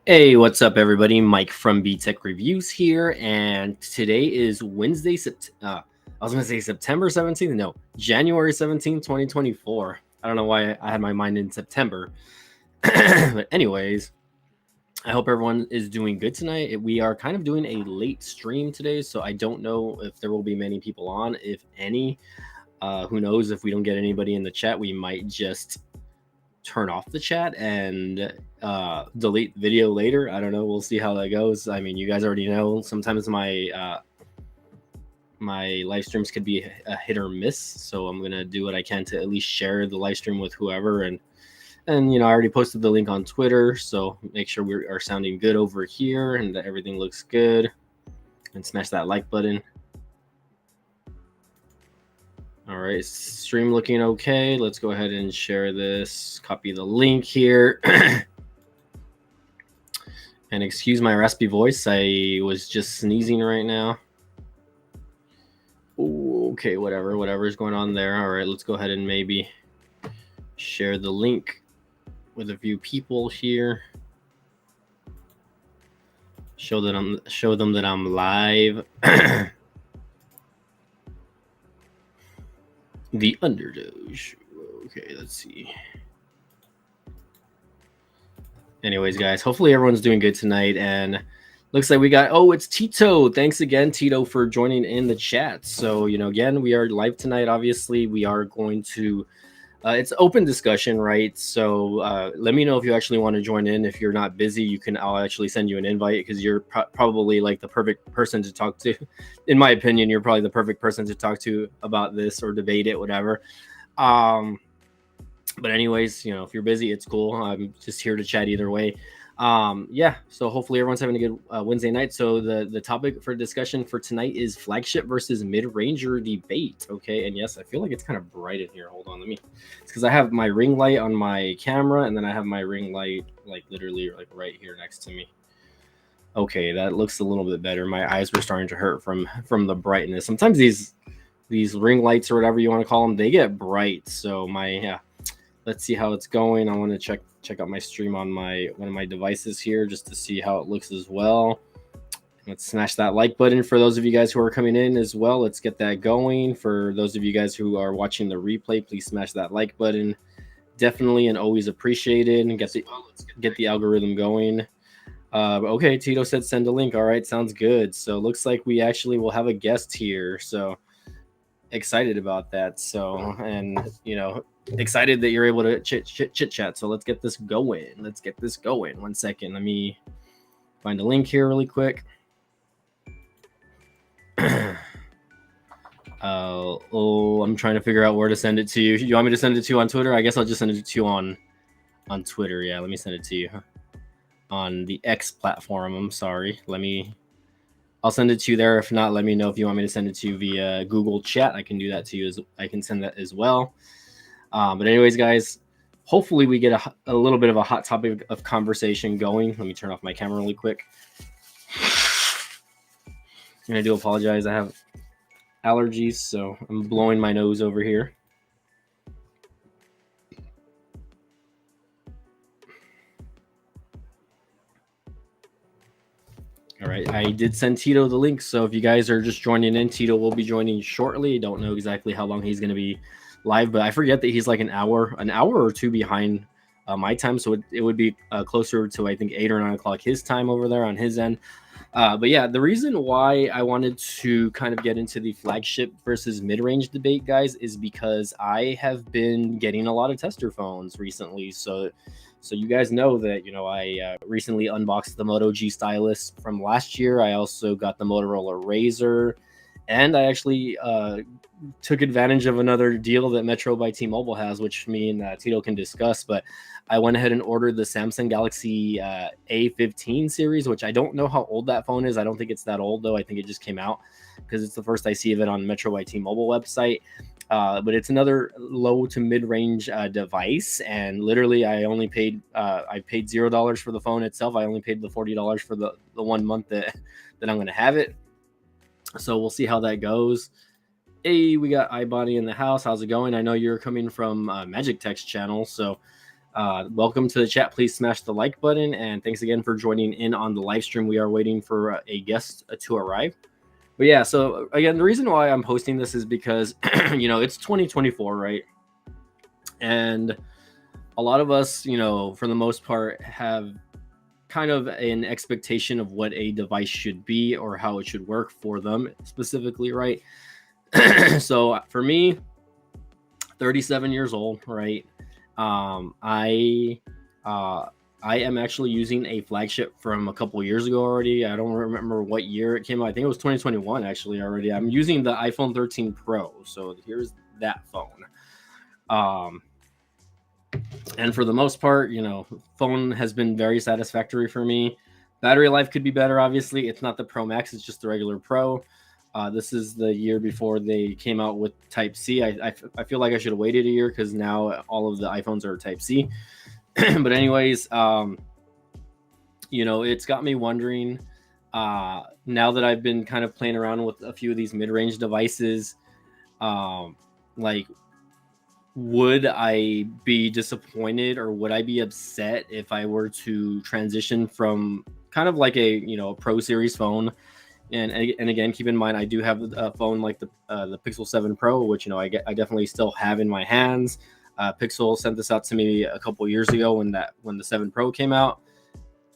Hey, what's up, everybody? Mike from BTech Reviews here, and today is Wednesday. I was gonna say September 17th. No, January 17th, 2024. I don't know why I had my mind in September, but anyways, I hope everyone is doing good tonight. We are kind of doing a late stream today, so I don't know if there will be many people on, if any. Who knows? If we don't get anybody in the chat, we might just turn off the chat and delete video later. I don't know. We'll see how that goes. I mean, you guys already know sometimes my live streams could be a hit or miss, so I'm gonna do what I can to at least share the live stream with whoever. And I already posted the link on Twitter, so make sure we are sounding good over here and that everything looks good, and smash that like button. All right, stream looking okay. Let's go ahead and share this. Copy the link here. And excuse my raspy voice. I was just sneezing right now. Ooh, okay, whatever is going on there. All right, let's go ahead and maybe share the link with a few people here. Show them that I'm live. The Underdoge. Okay, let's see. Anyways, guys, hopefully everyone's doing good tonight. And looks like we got, it's Tito. Thanks again, Tito, for joining in the chat. So, again, we are live tonight. Obviously, we are going to, it's open discussion, right? So let me know if you actually want to join in. If you're not busy, I'll actually send you an invite, because you're probably like the perfect person to talk to. In my opinion, you're probably the perfect person to talk to about this or debate it, whatever. But anyways, if you're busy, it's cool. I'm just here to chat either way. So hopefully everyone's having a good Wednesday night. So the topic for discussion for tonight is flagship versus mid-ranger debate. Okay, and yes, I feel like it's kind of bright in here. Hold on, it's because I have my ring light on my camera, and then I have my ring light like literally like right here next to me. Okay, that looks a little bit better. My eyes were starting to hurt from the brightness. Sometimes these ring lights, or whatever you want to call them, they get bright. So let's see how it's going. I want to check out my stream on one of my devices here, just to see how it looks as well. Let's smash that like button for those of you guys who are coming in as well. Let's get that going. For those of you guys who are watching the replay, please smash that like button. Definitely and always appreciated, and get the algorithm going. Okay, Tito said send a link. All right, sounds good. So looks like we actually will have a guest here. So excited about that. So, and excited that you're able to chit chat. So let's get this going. 1 second. Let me find a link here really quick. I'm trying to figure out where to send it to you. You want me to send it to you on Twitter? I guess I'll just send it to you on Twitter. Yeah, let me send it to you on the X platform. I'm sorry. I'll send it to you there. If not, let me know if you want me to send it to you via Google Chat. I can do that to you. I can send that as well. But anyways, guys, hopefully we get a little bit of a hot topic of conversation going. Let me turn off my camera really quick. And I do apologize. I have allergies, so I'm blowing my nose over here. All right, I did send Tito the link, so if you guys are just joining in, Tito will be joining shortly. Don't know exactly how long he's going to be live, but I forget that he's like an hour or two behind my time, so it would be closer to, I think, 8 or 9 o'clock his time over there on his end. But yeah, the reason why I wanted to kind of get into the flagship versus mid-range debate, guys, is because I have been getting a lot of tester phones recently. So you guys know that, I recently unboxed the Moto G stylus from last year. I also got the Motorola Razr, and I actually took advantage of another deal that Metro by T-Mobile has, which me and Tito can discuss. But I went ahead and ordered the Samsung Galaxy A15 series, which I don't know how old that phone is. I don't think it's that old, though. I think it just came out, because it's the first I see of it on Metro by T-Mobile website. But it's another low to mid-range device, and literally I paid $0 for the phone itself. I only paid the $40 for the 1 month that I'm going to have it. So we'll see how that goes. Hey, we got iBody in the house. How's it going? I know you're coming from Magic Tech's channel, so welcome to the chat. Please smash the like button, and thanks again for joining in on the live stream. We are waiting for a guest to arrive. But yeah, so again, the reason why I'm posting this is because it's 2024, right? And a lot of us, for the most part, have kind of an expectation of what a device should be or how it should work for them specifically, right? So for me, 37 years old, right? I am actually using a flagship from a couple years ago already. I don't remember what year it came out. I think it was 2021 actually already. I'm using the iPhone 13 Pro. So here's that phone. And for the most part, phone has been very satisfactory for me. Battery life could be better, obviously. It's not the Pro Max, it's just the regular Pro. This is the year before they came out with Type C. I feel like I should have waited a year because now all of the iPhones are Type C. But anyways, it's got me wondering, now that I've been kind of playing around with a few of these mid-range devices, like, would I be disappointed or would I be upset if I were to transition from kind of like a Pro Series phone? And again, keep in mind, I do have a phone like the Pixel 7 Pro, which I definitely still have in my hands. Pixel sent this out to me a couple years ago when the 7 Pro came out.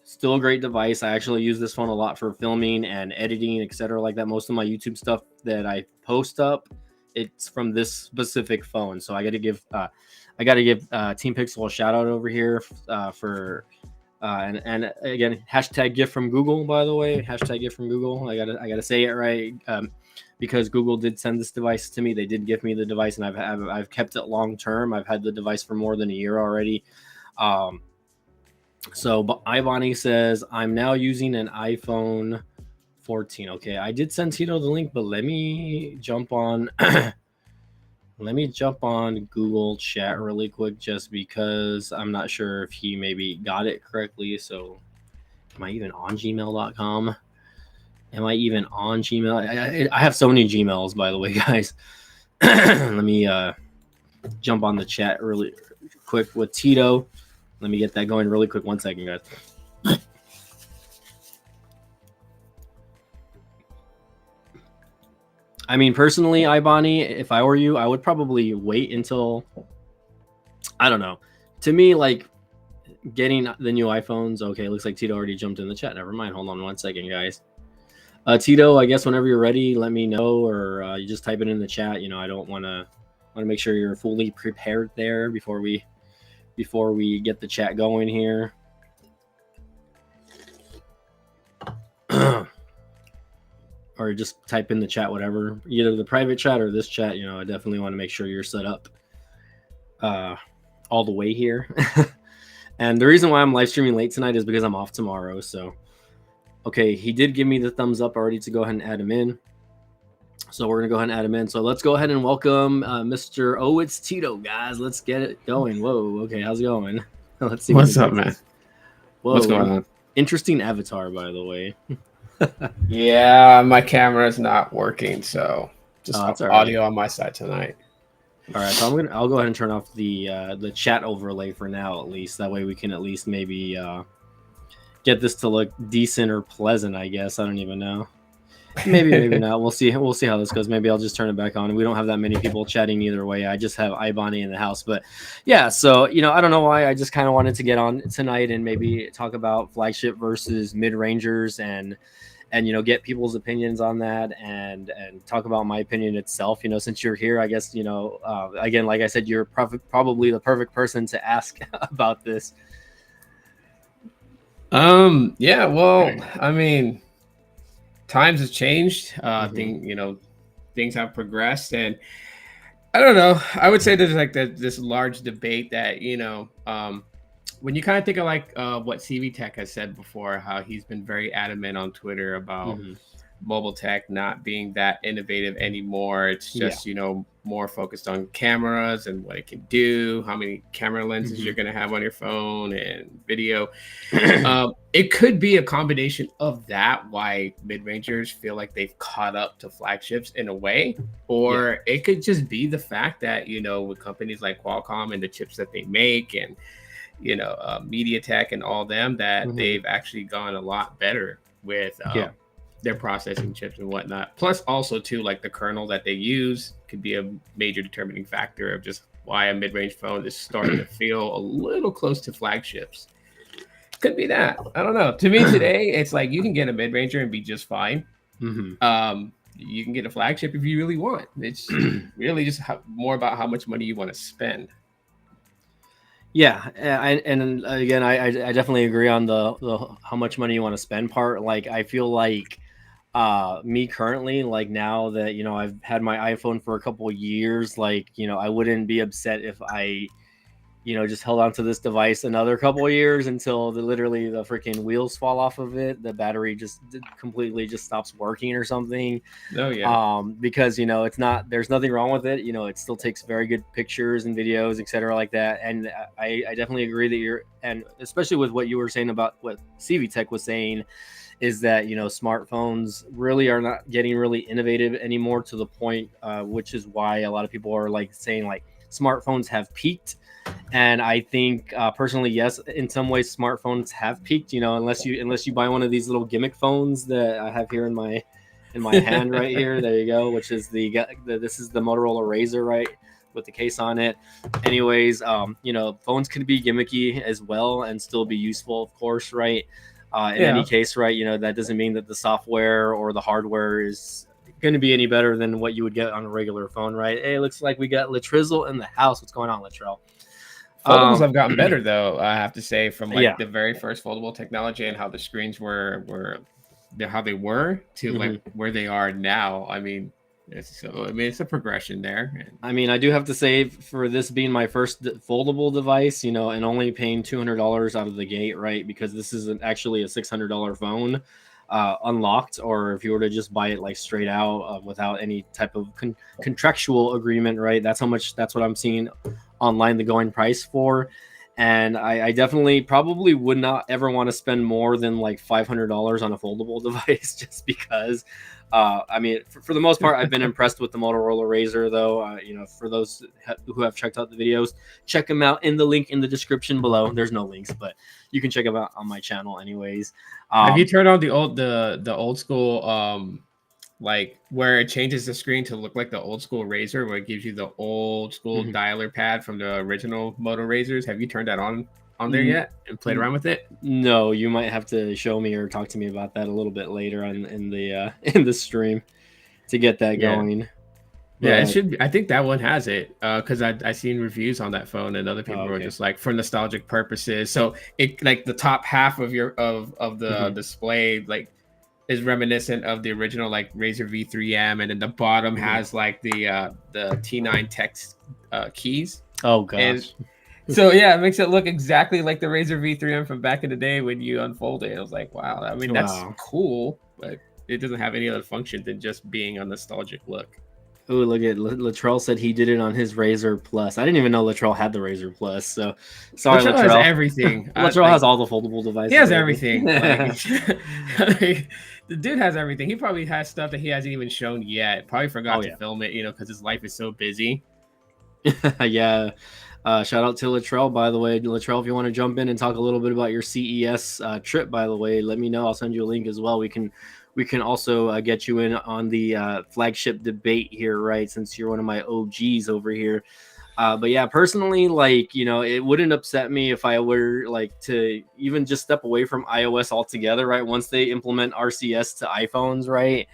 Still a great device. I actually use this phone a lot for filming and editing, etc. like that. Most of my YouTube stuff that I post up, it's from this specific phone. So I got to give Team Pixel a shout out over here for. And again, hashtag gift from Google, by the way, hashtag gift from Google. I gotta say it right, because Google did send this device to me. They did give me the device, and I've kept it long term. I've had the device for more than a year already. So Ivani says I'm now using an iPhone 14. Okay, I did send Tito the link, but let me jump on. Let me jump on Google Chat really quick just because I'm not sure if he maybe got it correctly. So am I even on gmail.com? Am I even on Gmail? I have so many Gmails, by the way, guys. Let me jump on the chat really quick with Tito. Let me get that going really quick. 1 second, guys. I mean, personally, Ibani, if I were you, I would probably wait until, I don't know. To me, like, getting the new iPhones, okay, looks like Tito already jumped in the chat. Never mind. Hold on 1 second, guys. Tito, I guess whenever you're ready, let me know, or you just type it in the chat. I don't want to make sure you're fully prepared there before we get the chat going here. Or just type in the chat, whatever, either the private chat or this chat. I definitely want to make sure you're set up all the way here. And the reason why I'm live streaming late tonight is because I'm off tomorrow. So, okay, he did give me the thumbs up already to go ahead and add him in. So we're going to go ahead and add him in. So let's go ahead and welcome Mr. Oh, it's Tito, guys. Let's get it going. Whoa, okay, how's it going? Let's see. What's up, man? Whoa, what's going on? Interesting avatar, by the way. Yeah, my camera is not working, so just audio right on my side tonight. All right, so I'll go ahead and turn off the chat overlay for now, at least. That way we can at least maybe get this to look decent or pleasant, I guess. I don't even know. Maybe not. We'll see how this goes. Maybe I'll just turn it back on. We don't have that many people chatting either way. I just have Ibani in the house. But yeah, so I don't know why. I just kind of wanted to get on tonight and maybe talk about flagship versus mid-rangers and get people's opinions on that and talk about my opinion itself. Since you're here, I guess again, like I said, you're probably the perfect person to ask about this. Yeah, well, I mean, times have changed. Things have progressed, and I don't know. I would say there's like this large debate that when you kind of think of like what CV Tech has said before, how he's been very adamant on Twitter about mobile tech not being that innovative anymore. It's Yeah. just, more focused on cameras and what it can do, how many camera lenses Mhm. you're going to have on your phone and video. It could be a combination of that, why mid-rangers feel like they've caught up to flagships in a way, Yeah. or it could just be the fact that, with companies like Qualcomm and the chips that they make, and MediaTek and all them, that Mhm. they've actually gone a lot better with Yeah. their processing chips and whatnot. Plus, also too, like the kernel that they use could be a major determining factor of just why a mid-range phone is starting to feel a little close to flagships. Could be that. I don't know. To me today, it's like you can get a mid-ranger and be just fine. Mhm. You can get a flagship if you really want. It's really just more about how much money you want to spend. Yeah, and again, I definitely agree on the how much money you want to spend part. Like, I feel like me currently, like, now that I've had my iPhone for a couple of years, like, I wouldn't be upset if I just held on to this device another couple of years until literally the freaking wheels fall off of it, the battery just completely just stops working or something. Oh yeah. Because it's not, there's nothing wrong with it. It still takes very good pictures and videos, etc., like that. And I definitely agree that and especially with what you were saying about what CV Tech was saying, is that smartphones really are not getting really innovative anymore, to the point, which is why a lot of people are like saying like smartphones have peaked. And I think, personally, yes, in some ways smartphones have peaked, unless you buy one of these little gimmick phones that I have here in my hand right here. There you go, which is this is the Motorola Razr, right, with the case on it. Anyways, phones can be gimmicky as well and still be useful, of course, right? In any Yeah. case, right, that doesn't mean that the software or the hardware is going to be any better than what you would get on a regular phone, right? Hey, it looks like we got Latrizzle in the house. What's going on, Latrell? Foldables have gotten better though, I have to say, from like Yeah. the very first foldable technology and how the screens how they were to like Mhm. where they are now. I mean, it's a progression there. And I mean, I do have to say, for this being my first foldable device, and only paying $200 out of the gate, right? Because this is actually a $600 phone, unlocked, or if you were to just buy it like straight out, without any type of contractual agreement, right? That's what I'm seeing online, the going price for. And I definitely probably would not ever want to spend more than like $500 on a foldable device, just because. I mean, for the most part, I've been impressed with the Motorola Razr, though. For those who have checked out the videos, check them out in the link in the description below. There's no links, but you can check them out on my channel, anyways. have you turned on the old school like where it changes the screen to look like the old school Razr, where it gives you the old school Mhm. dialer pad from the original Moto Razrs? Have you turned that on there yet and played around with it? No, you might have to show me or talk to me about that a little bit later on in the in the stream to get that Yeah. going. Yeah, it But should be. I think that one has it, because I seen reviews on that phone and other people were okay. just like for nostalgic purposes. So it like the top half of the Mhm. display like is reminiscent of the original like Razer V3M, and then the bottom Mhm. has like the T9 text keys. Oh And gosh. so yeah, it makes it look exactly like the Razer V3M from back in the day when you unfold it. I was like, wow, I mean that's Wow. cool, but it doesn't have any other function than just being a nostalgic look. Oh, look at Latrell said he did it on his Razor Plus. I didn't even know Latrell had the Razor Plus. So sorry, Latrell has Latrell. everything. Latrell has Like all the foldable he devices, has baby. everything. Like, like, the dude has everything. He probably has stuff that he hasn't even shown yet. Probably Oh forgot to yeah. film it, because his life is so busy. Yeah. Shout out to Latrell, by the way. Latrell, if you want to jump in and talk a little bit about your CES trip, by the way, let me know. I'll send you a link as well. We can also get you in on the flagship debate here, right? Since you're one of my OGs over here. But yeah, personally, like, it wouldn't upset me if I were like to even just step away from iOS altogether, right? Once they implement RCS to iPhones, right?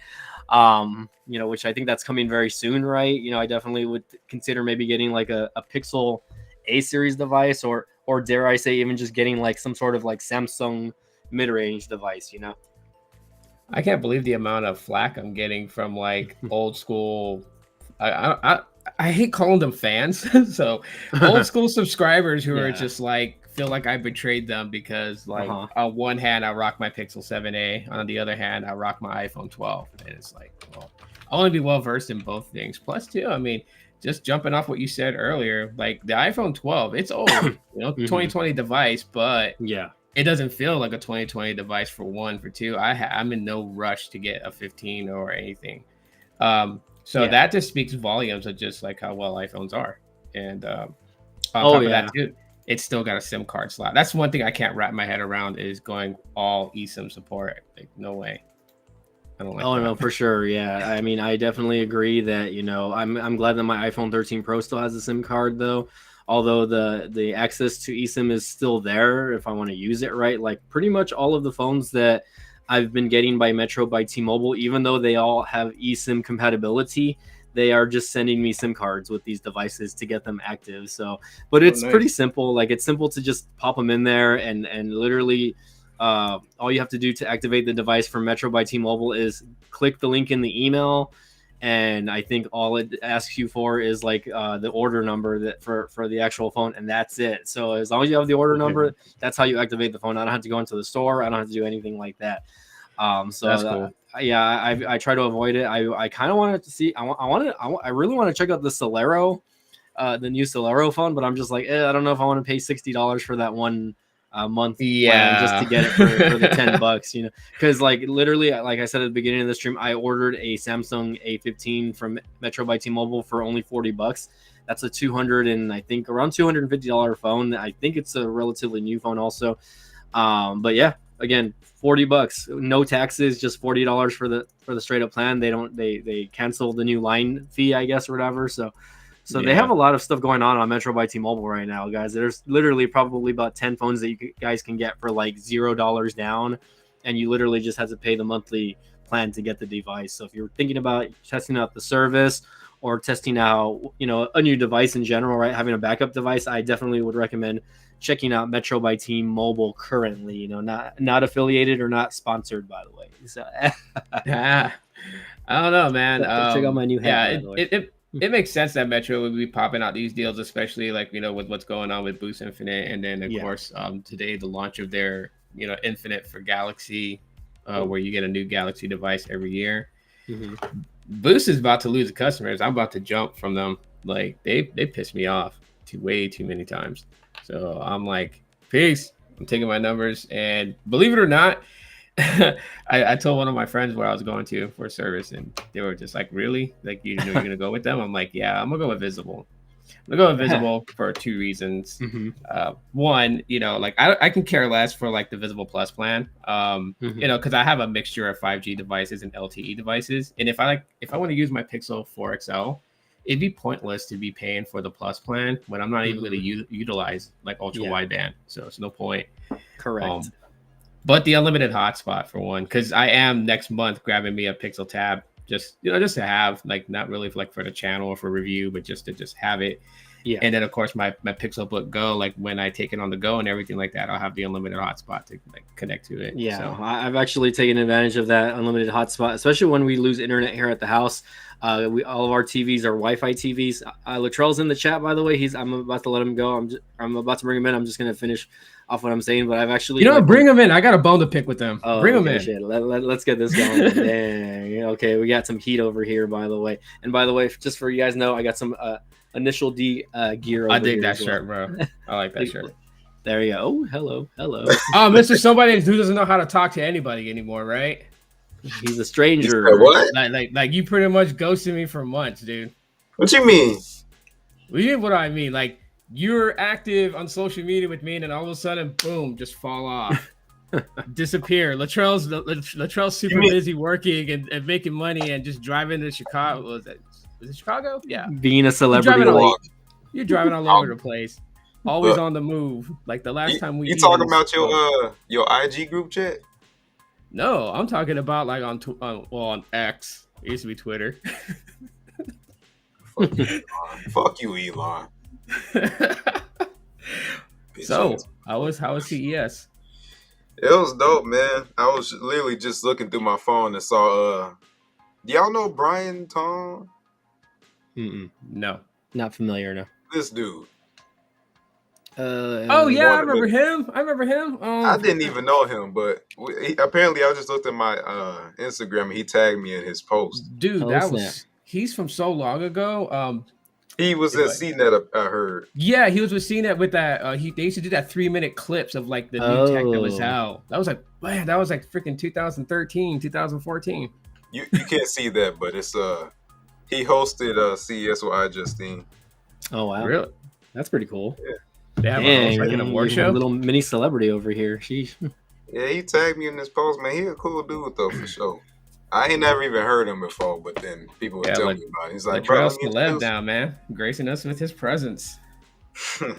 Which I think that's coming very soon, right? I definitely would consider maybe getting like a Pixel A series device, or dare I say even just getting like some sort of like Samsung mid-range device. I can't believe the amount of flack I'm getting from like old school. I hate calling them fans. So old school subscribers who are Yeah. just like feel like I betrayed them because, like, on one hand I rock my Pixel 7a, on the other hand I rock my iPhone 12, and it's like, well, I want to be well versed in both things. Plus, too, I mean, just jumping off what you said earlier, like the iPhone 12, it's old, 2020 device, but yeah, it doesn't feel like a 2020 device for one. For two, I'm in no rush to get a 15 or anything. So that just speaks volumes of just like how well iPhones are. And on top of that too, it's still got a SIM card slot. That's one thing I can't wrap my head around, is going all eSIM support. Like, no way. I don't like that. No, for sure. Yeah. I mean, I definitely agree that, I'm glad that my iPhone 13 Pro still has a SIM card though. Although the access to eSIM is still there if I want to use it right. Like pretty much all of the phones that I've been getting by Metro by T-Mobile, even though they all have eSIM compatibility, they are just sending me SIM cards with these devices to get them active. So, but it's pretty simple. Like, it's simple to just pop them in there, and literally all you have to do to activate the device from Metro by T-Mobile is click the link in the email. And I think all it asks you for is like the order number that for the actual phone, and that's it. So as long as you have the order number, that's how you activate the phone. I don't have to go into the store. I don't have to do anything like that. So that's cool. I try to avoid it. I kind of wanted to see. I really want to check out the Solero, the new Solero phone, but I'm just like, I don't know if I want to pay $60 for that one month plan just to get it for the $10, because like literally, like I said at the beginning of the stream, I ordered a Samsung A15 from Metro by T-Mobile for only $40. That's a I think around $250 phone. I think it's a relatively new phone also. But yeah, again, $40, no taxes, just $40 for the straight up plan. They cancel the new line fee, I guess, or whatever. So they have a lot of stuff going on Metro by T-Mobile right now, guys. There's literally probably about 10 phones that you guys can get for like $0 down, and you literally just have to pay the monthly plan to get the device. So if you're thinking about testing out the service or testing out, a new device in general, right, having a backup device, I definitely would recommend checking out Metro by T-Mobile currently. Not affiliated or not sponsored, by the way. So I don't know, man. Check out my new hat. It makes sense that Metro would be popping out these deals, especially like, with what's going on with Boost Infinite. And then, of course, today, the launch of their, Infinite for Galaxy, where you get a new Galaxy device every year. Mm-hmm. Boost is about to lose customers. I'm about to jump from them. Like, they pissed me off way too many times. So I'm like, peace. I'm taking my numbers. And believe it or not, I told one of my friends where I was going to for service, and they were just like, really? Like, you're going to go with them? I'm like, yeah, I'm going to go with Visible. I'm going to go with Visible for two reasons. Mm-hmm. One, like I can care less for like the Visible Plus plan, because I have a mixture of 5G devices and LTE devices. And if I want to use my Pixel 4 XL, it'd be pointless to be paying for the Plus plan when I'm not even going to utilize like ultra wideband. So it's no point. Correct. But the unlimited hotspot for one, because I am next month grabbing me a Pixel Tab, just to have, like, not really like for the channel or for review, but just to have it. Yeah. And then of course my Pixel Book Go, like when I take it on the go and everything like that, I'll have the unlimited hotspot to like connect to it. Yeah, so I've actually taken advantage of that unlimited hotspot, especially when we lose internet here at the house. All of our TVs are Wi-Fi TVs. Latrell's in the chat, by the way. I'm about to let him go. I'm about to bring him in. I'm just gonna finish off what I'm saying, but I've actually bring him in. I got a bone to pick with them. Bring him in. Shit. Let's get this going. Dang. Okay, we got some heat over here, by the way. And by the way, just for you guys know, I got some Initial D gear. I dig that shirt, bro. I like that shirt. There you go. Oh, hello. Oh, Mr. Somebody who doesn't know how to talk to anybody anymore, right? He's a stranger. What? Like you pretty much ghosted me for months, dude. What you mean? What do I mean? Like, you're active on social media with me, and then all of a sudden, boom, just fall off. Disappear. Latrell's super busy working and making money and just driving to Chicago. Was it Chicago? Yeah. Being a celebrity. You're driving all over the place. Always on the move. Like the last time we. You talking about your IG group chat? No, I'm talking about like on X. It used to be Twitter. Fuck you, Elon. So, how was CES? It was dope, man. I was literally just looking through my phone and saw. Do y'all know Brian Tong? Mm-mm. No, not familiar. No. This dude. Oh yeah, I Going to remember mid. him. I remember him. I didn't even know him, but apparently I just looked at my Instagram and he tagged me in his post. Dude, Oh snap! he's from so long ago. He was It's in like, CNET, I heard. yeah, he was with CNET with that. They used to do that 3-minute clips of like the new tech that was Oh, out. That was like, man, that was like freaking 2013, 2014. You can't see that, but it's he hosted CES with iJustine. oh wow, Really? that's pretty cool. Yeah. They have a host like an Dang, award you're a show. little mini celebrity over here. Sheesh. Yeah, he tagged me in this post, man. He a cool dude though for sure. I ain't never even heard him before, but then people would Yeah, tell me about it. He's like, bro, Latrell's let me celeb introduce now, man, gracing us with his presence. you.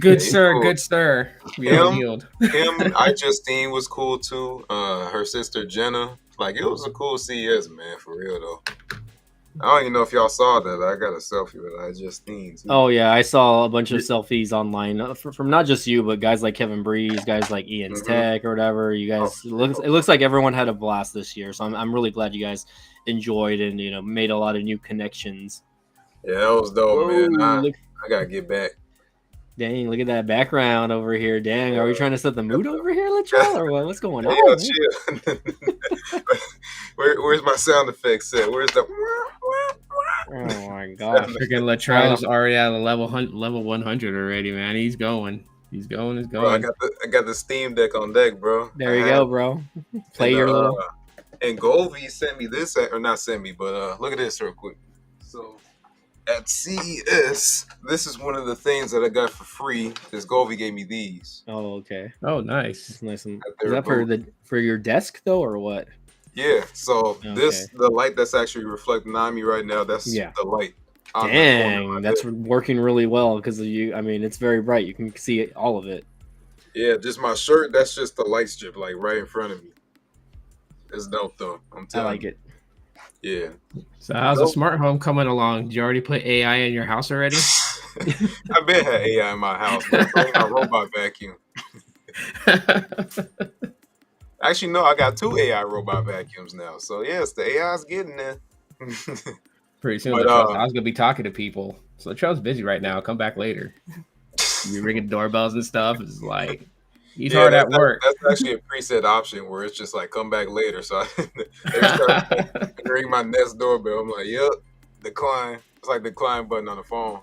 Good Yeah, he's sir, cool. good sir. We don't yield. Him, iJustine was cool too. Her sister Jenna, like it was a cool CES, man, for real though. I don't even know if y'all saw that. I got a selfie with iJustine too. Oh yeah, I saw a bunch of selfies online from not just you, but guys like Kevin Breeze, guys like Ian's Tech or whatever. You guys, it looks like everyone had a blast this year. So I'm really glad you guys enjoyed and made a lot of new connections. Yeah, that was dope, man. Look, I gotta get back. dang, look at that background over here. Dang, are we trying to set the mood over here, Latrell, or what? What's going Hey, on? chill. Where's my sound effects set? Where's the? Oh my gosh! Freaking Latrell's already at a level 100 already, man. He's going. He's going. Bro, I got the Steam Deck on deck, bro. There you go, bro. Play your little. And Govey sent me this, or not sent me, but look at this real quick. So at CES, this is one of the things that I got for free. This Govey gave me these. Oh, okay. Oh, nice. That's nice. Is their that for your desk though, or what? Yeah. So Okay. the light that's actually reflecting on me right now, that's the light. on the corner of my Dang, that's head. working really well because you. I mean, it's very bright. You can see all of it. Yeah, just my shirt. That's just the light strip, like right in front of me. It's dope though. I'm I telling like you. it. Yeah. So how's the smart home coming along? Did you already put AI in your house already? I've been had AI in my house, but bring my robot vacuum. Actually, no, I got 2 AI robot vacuums now. So yes, the AI's getting there. Pretty soon, But, Latrell, I was gonna be talking to people. So Latrell's busy right now. Come back later. You ringing doorbells and stuff. It's like he's hard at work. That's actually a preset option where it's just like come back later. So every time I ring my Nest doorbell, I'm like, yep, decline. It's like the decline button on the phone.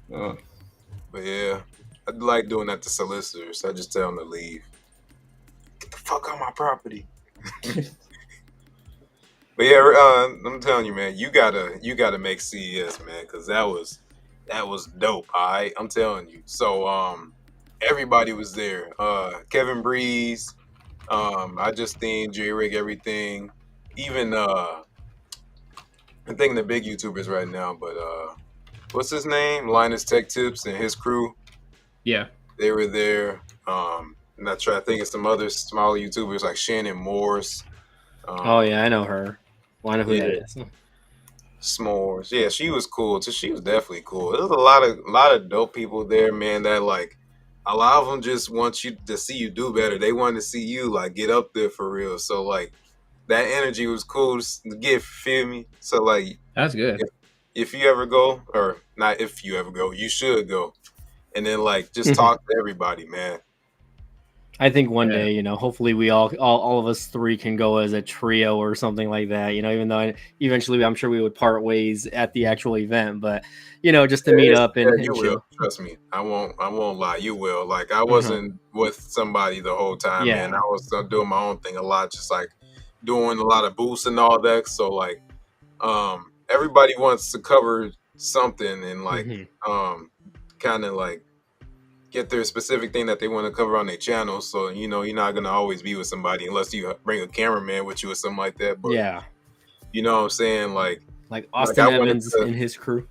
But yeah, I like doing that to solicitors. I just tell them to leave. Get the fuck on my property. But yeah, I'm telling you, man, you gotta make CES, man, because that was dope. All right, I'm telling you. So everybody was there. Kevin Breeze, iJustine, J-Rig, everything. Even I'm thinking the big YouTubers right now, but what's his name? Linus Tech Tips and his crew. Yeah, they were there. And I try to think of some other smaller YouTubers like Shannon Morse. Oh yeah, I know her. Well, I know who that is. S'mores. Yeah, she was cool too. She was definitely cool. There's a lot of dope people there, man, that like a lot of them just want you to see you do better. They want to see you like get up there for real. So like that energy was cool to get, feel me? So like that's good. If you ever go, or not if you ever go, you should go. And then like just talk to everybody, man. I think one day, hopefully we all of us 3 can go as a trio or something like that, even though eventually I'm sure we would part ways at the actual event, but just to meet up and you will. Trust me. I won't lie. You will. Like I wasn't with somebody the whole time, man. I was doing my own thing a lot, just like doing a lot of boosts and all that. So like everybody wants to cover something and like kind of like get their specific thing that they want to cover on their channel. So, you're not going to always be with somebody unless you bring a cameraman with you or something like that. But you know what I'm saying? Like Austin Evans and his crew.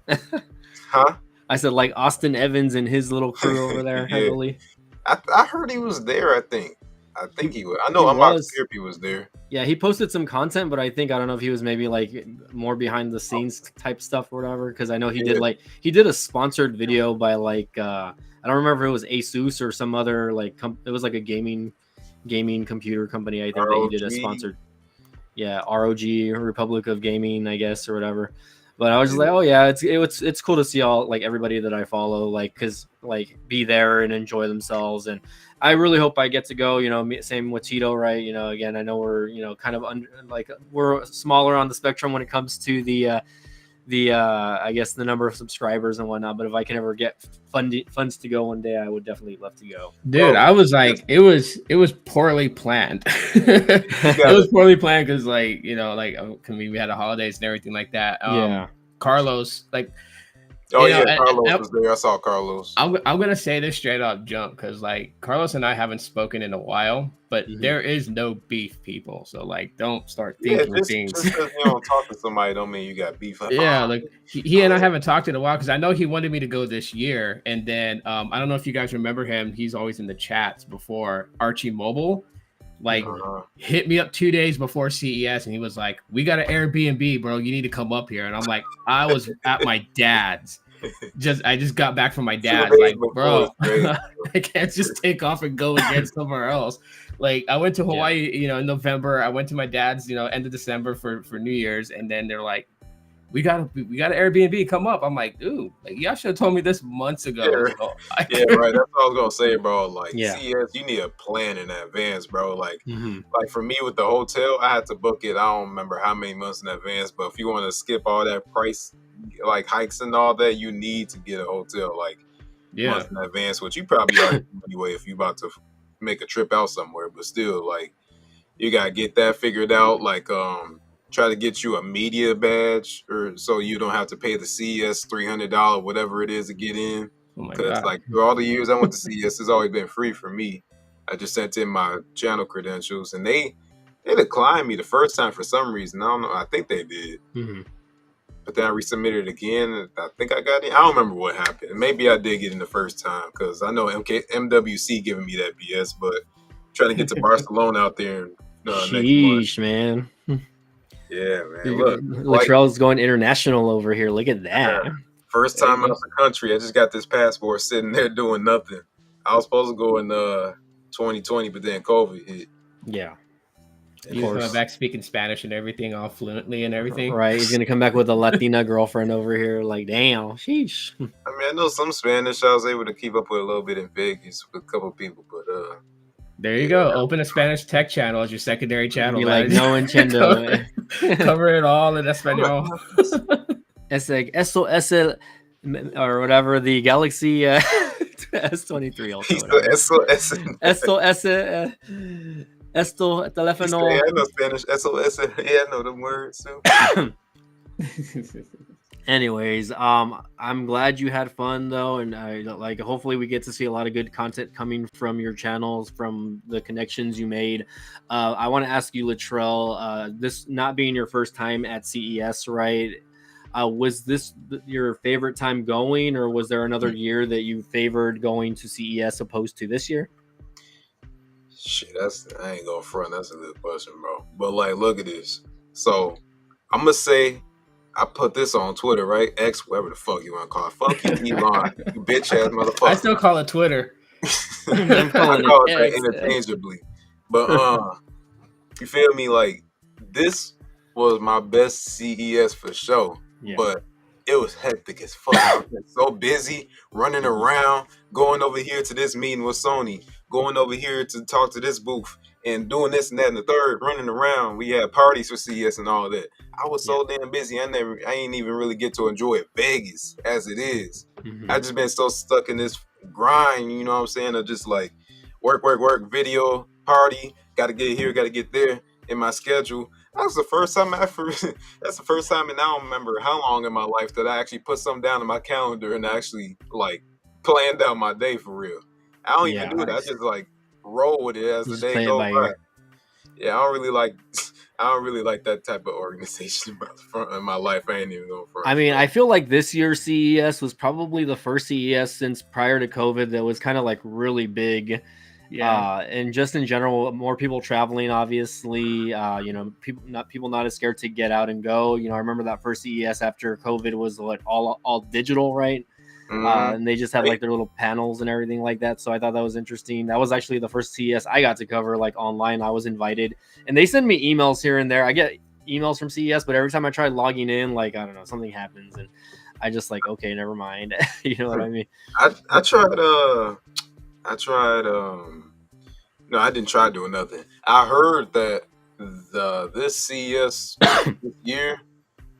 Huh? I said like Austin Evans and his little crew over there heavily. I heard he was there, I think he was. I know Amok Therapy was there. Yeah, he posted some content, but I don't know if he was maybe like more behind the scenes type stuff or whatever. Because I know he did a sponsored video by like I don't remember if it was Asus or some other like it was like a gaming computer company. I think that he did a sponsored. Yeah, ROG, Republic of Gaming, I guess, or whatever. But I was just like, oh yeah, it's cool to see all like everybody that I follow, like, cause like be there and enjoy themselves. And I really hope I get to go. You know, same with Tito, right? You know, again, I know we're kind of like we're smaller on the spectrum when it comes to the I guess the number of subscribers and whatnot. But if I can ever get funds to go one day, I would definitely love to go. Dude, I was like, it was poorly planned. It was poorly planned because like we had the holidays and everything like that. Carlos, like, Carlos was there. I saw Carlos. I'm gonna say this straight up jump because like Carlos and I haven't spoken in a while, but there is no beef, people. So like, don't start thinking things. Just because you don't talk to somebody, don't mean you got beef. Like he and I haven't talked in a while because I know he wanted me to go this year, and then I don't know if you guys remember him. He's always in the chats before. Archie Mobile, like, hit me up 2 days before CES, and he was like, "We got an Airbnb, bro. You need to come up here." And I'm like, I was at my dad's. I just got back from my dad's. Like, bro, I can't just take off and go again somewhere else. Like, I went to Hawaii, in November. I went to my dad's, end of December for New Year's, and then they're like, we got an Airbnb, come up. I'm like, dude, like, y'all should have told me this months ago. Right. That's what I was gonna say, bro. Like, CES, you need a plan in advance, bro. Like, like for me with the hotel, I had to book it. I don't remember how many months in advance, but if you want to skip all that price, like hikes and all that, you need to get a hotel like months in advance, which you probably already anyway if you about to make a trip out somewhere. But still, like, you gotta get that figured out. Like, try to get you a media badge, or so you don't have to pay the CES $300, whatever it is, to get in. Because like through all the years I went to CES, it's always been free for me. I just sent in my channel credentials, and they declined me the first time for some reason. I don't know. I think they did. But then I resubmitted it again, and I think I got in. I don't remember what happened. Maybe I did get in the first time because I know MWC giving me that BS. But trying to get to Barcelona out there next month. Man. Yeah, man. Look, Latrell's going international over here. Look at that. First time out of the country. I just got this passport sitting there doing nothing. I was supposed to go in 2020, but then COVID hit. Yeah. He's coming back speaking Spanish and everything, all fluently and everything. Right. He's gonna come back with a Latina girlfriend over here. Like, damn, sheesh. I mean, I know some Spanish. I was able to keep up with a little bit in Vegas with a couple of people, but there you go. Open a Spanish tech channel as your secondary channel. Be like, no entiendo. cover it all in Espanol. It's like eso es el, or whatever, the Galaxy S23 also. Esto es esto teléfono. I know Spanish. SOS. Yeah, I know them words too. Anyways, I'm glad you had fun though, and hopefully we get to see a lot of good content coming from your channels, from the connections you made. I want to ask you, Latrell, this not being your first time at CES, right? Was this your favorite time going, or was there another year that you favored going to CES opposed to this year? Shit, I ain't gonna front. That's a good question, bro. But like, look at this. So I'm gonna say, I put this on Twitter, right? X, whatever the fuck you want to call it. Fuck you, Elon, you bitch ass motherfucker. I still call it Twitter. I call it interchangeably. But you feel me? Like, this was my best CES for sure. Yeah. But it was hectic as fuck. I was so busy running around, going over here to this meeting with Sony, going over here to talk to this booth, and doing this and that and the third, running around. We had parties for CES and all that. I was so damn busy. I ain't even really get to enjoy Vegas as it is. I just been so stuck in this grind, you know what I'm saying, of just like work, video, party, got to get here, got to get there in my schedule. That's the first time that's the first time, and I don't remember how long in my life that I actually put something down in my calendar and actually like planned out my day for real. I don't even do that. I just like roll with it as the day goes by. Yeah, I don't really like that type of organization in my life. I ain't even going for it. I mean, I feel like this year's CES was probably the first CES since prior to COVID that was kind of like really big. Yeah. And just in general, more people traveling, obviously, people not as scared to get out and go. I remember that first CES after COVID was like all digital, right? And they just had like their little panels and everything like that. So I thought that was interesting. That was actually the first CES I got to cover like online. I was invited, and they send me emails here and there. I get emails from CES, but every time I try logging in, like I don't know, something happens, and I just like okay, never mind. You know what I mean? I tried no, I didn't try doing nothing. I heard that this CES this year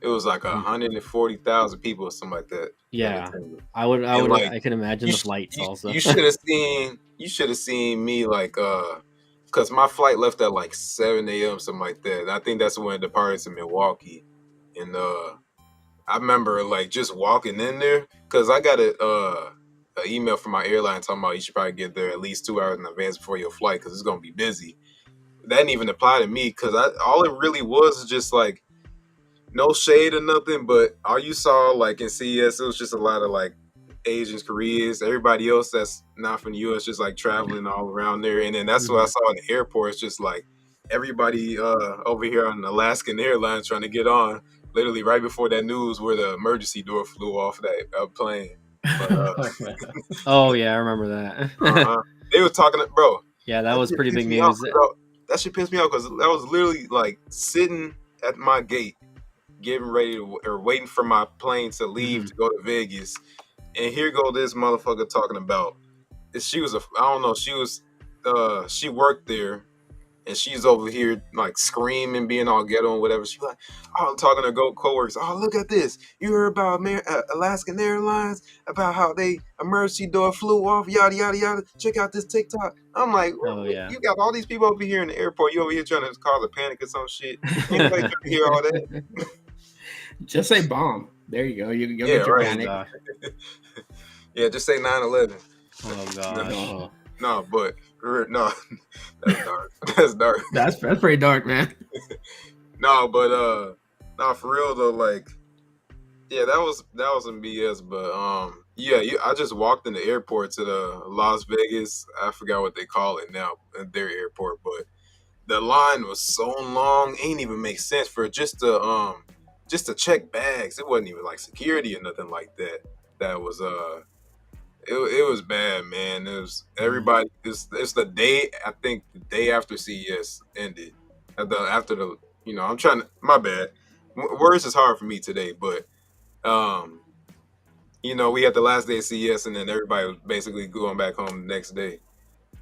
it was like 140,000 people or something like that. Yeah, attended. I would Like, I can imagine the flights also. You should have seen me like because my flight left at like 7 a.m. something like that. And I think that's when it departed to Milwaukee, and I remember like just walking in there because I got an email from my airline talking about you should probably get there at least 2 hours in advance before your flight because it's gonna be busy. That didn't even apply to me because all it really was just like no shade or nothing, but all you saw like in CES, it was just a lot of like Asians, Koreans, everybody else that's not from the US just like traveling all around there. And then that's what I saw in the airport. It's just like everybody over here on Alaskan Airlines trying to get on literally right before that news where the emergency door flew off that plane. But, oh yeah, I remember that. They were talking, bro. Yeah, that was pretty big news. That shit pissed me off because that was literally like sitting at my gate, getting ready or waiting for my plane to leave to go to Vegas, and here go this motherfucker talking about. She worked there. And she's over here like screaming, being all ghetto and whatever. She's like, oh, I'm talking to coworkers. Oh, look at this. You heard about Alaskan Airlines, about how they emergency door flew off, yada, yada, yada. Check out this TikTok. I'm like, you got all these people over here in the airport. You over here trying to cause a panic or some shit. Anybody trying to hear all that? Just say bomb. There you go. You get your panic. Yeah, just say 9/11. Oh, gosh. No, but no, that's dark. That's dark. That's pretty dark, man. No, but no, for real though, like, yeah, that was some BS. But I just walked in the airport to the Las Vegas. I forgot what they call it now, their airport, but the line was so long, ain't even make sense for just to check bags. It wasn't even like security or nothing like that. That was It was bad, man. It was everybody. It's the day. I think the day after CES ended. After the I'm trying to. My bad. Words is hard for me today, but we had the last day of CES, and then everybody was basically going back home the next day,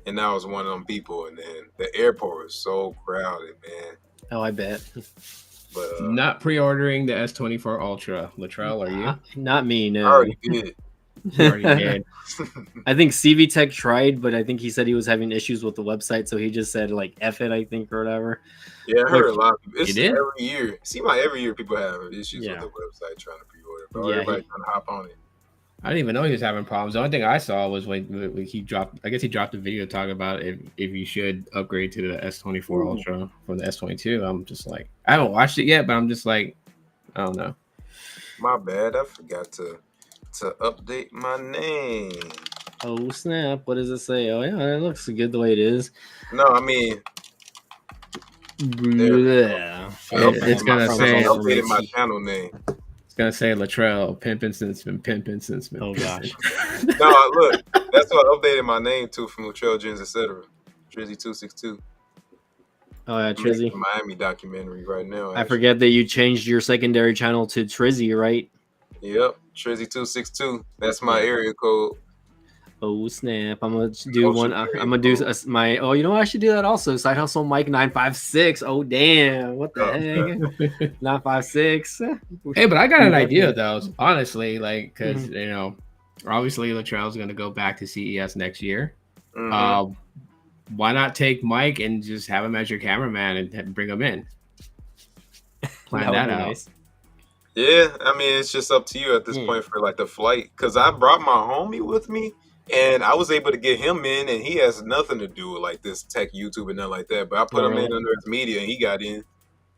and I was one of them people. And then the airport was so crowded, man. Oh, I bet. But not pre-ordering the S24 Ultra, Latrell, are you? Not me. No. I already did. I think BTech tried, but I think he said he was having issues with the website, so he just said like F it, I think, or whatever. Yeah, I heard a lot of people. It's every year. It seems like every year people have issues with the website trying to pre-order, but everybody trying to hop on it. I didn't even know he was having problems. The only thing I saw was when he dropped. I guess he dropped a video talking about if you should upgrade to the S24 Ultra from the S22. I'm just like, I haven't watched it yet, but I'm just like, I don't know. My bad. I forgot to update my name. Oh snap! What does it say? Oh yeah, it looks good the way it is. No, I mean, it's gonna say I updated my channel name. It's gonna say Latrell pimping since been. Oh gosh. No, look, that's what I updated my name to from Latrell Jens, etc. Trizzy 262. Oh yeah, Trizzy. Miami documentary right now. I forget that you changed your secondary channel to Trizzy, right? Yep, Trizzy 262. That's my area code. Oh snap! I'm gonna do one. I'm gonna do my. Oh, you know what? I should do that also. Side hustle Mike 956. Oh damn! What the heck? 956. Hey, but I got an idea though. Honestly, like because obviously Latrell's gonna go back to CES next year. Why not take Mike and just have him as your cameraman and bring him in? Plan that out. Nice. Yeah, I mean it's just up to you at this point for like the flight. Because I brought my homie with me. And I was able to get him in, and he has nothing to do with like this tech YouTube and nothing like that. But I put him in under his media, and he got in.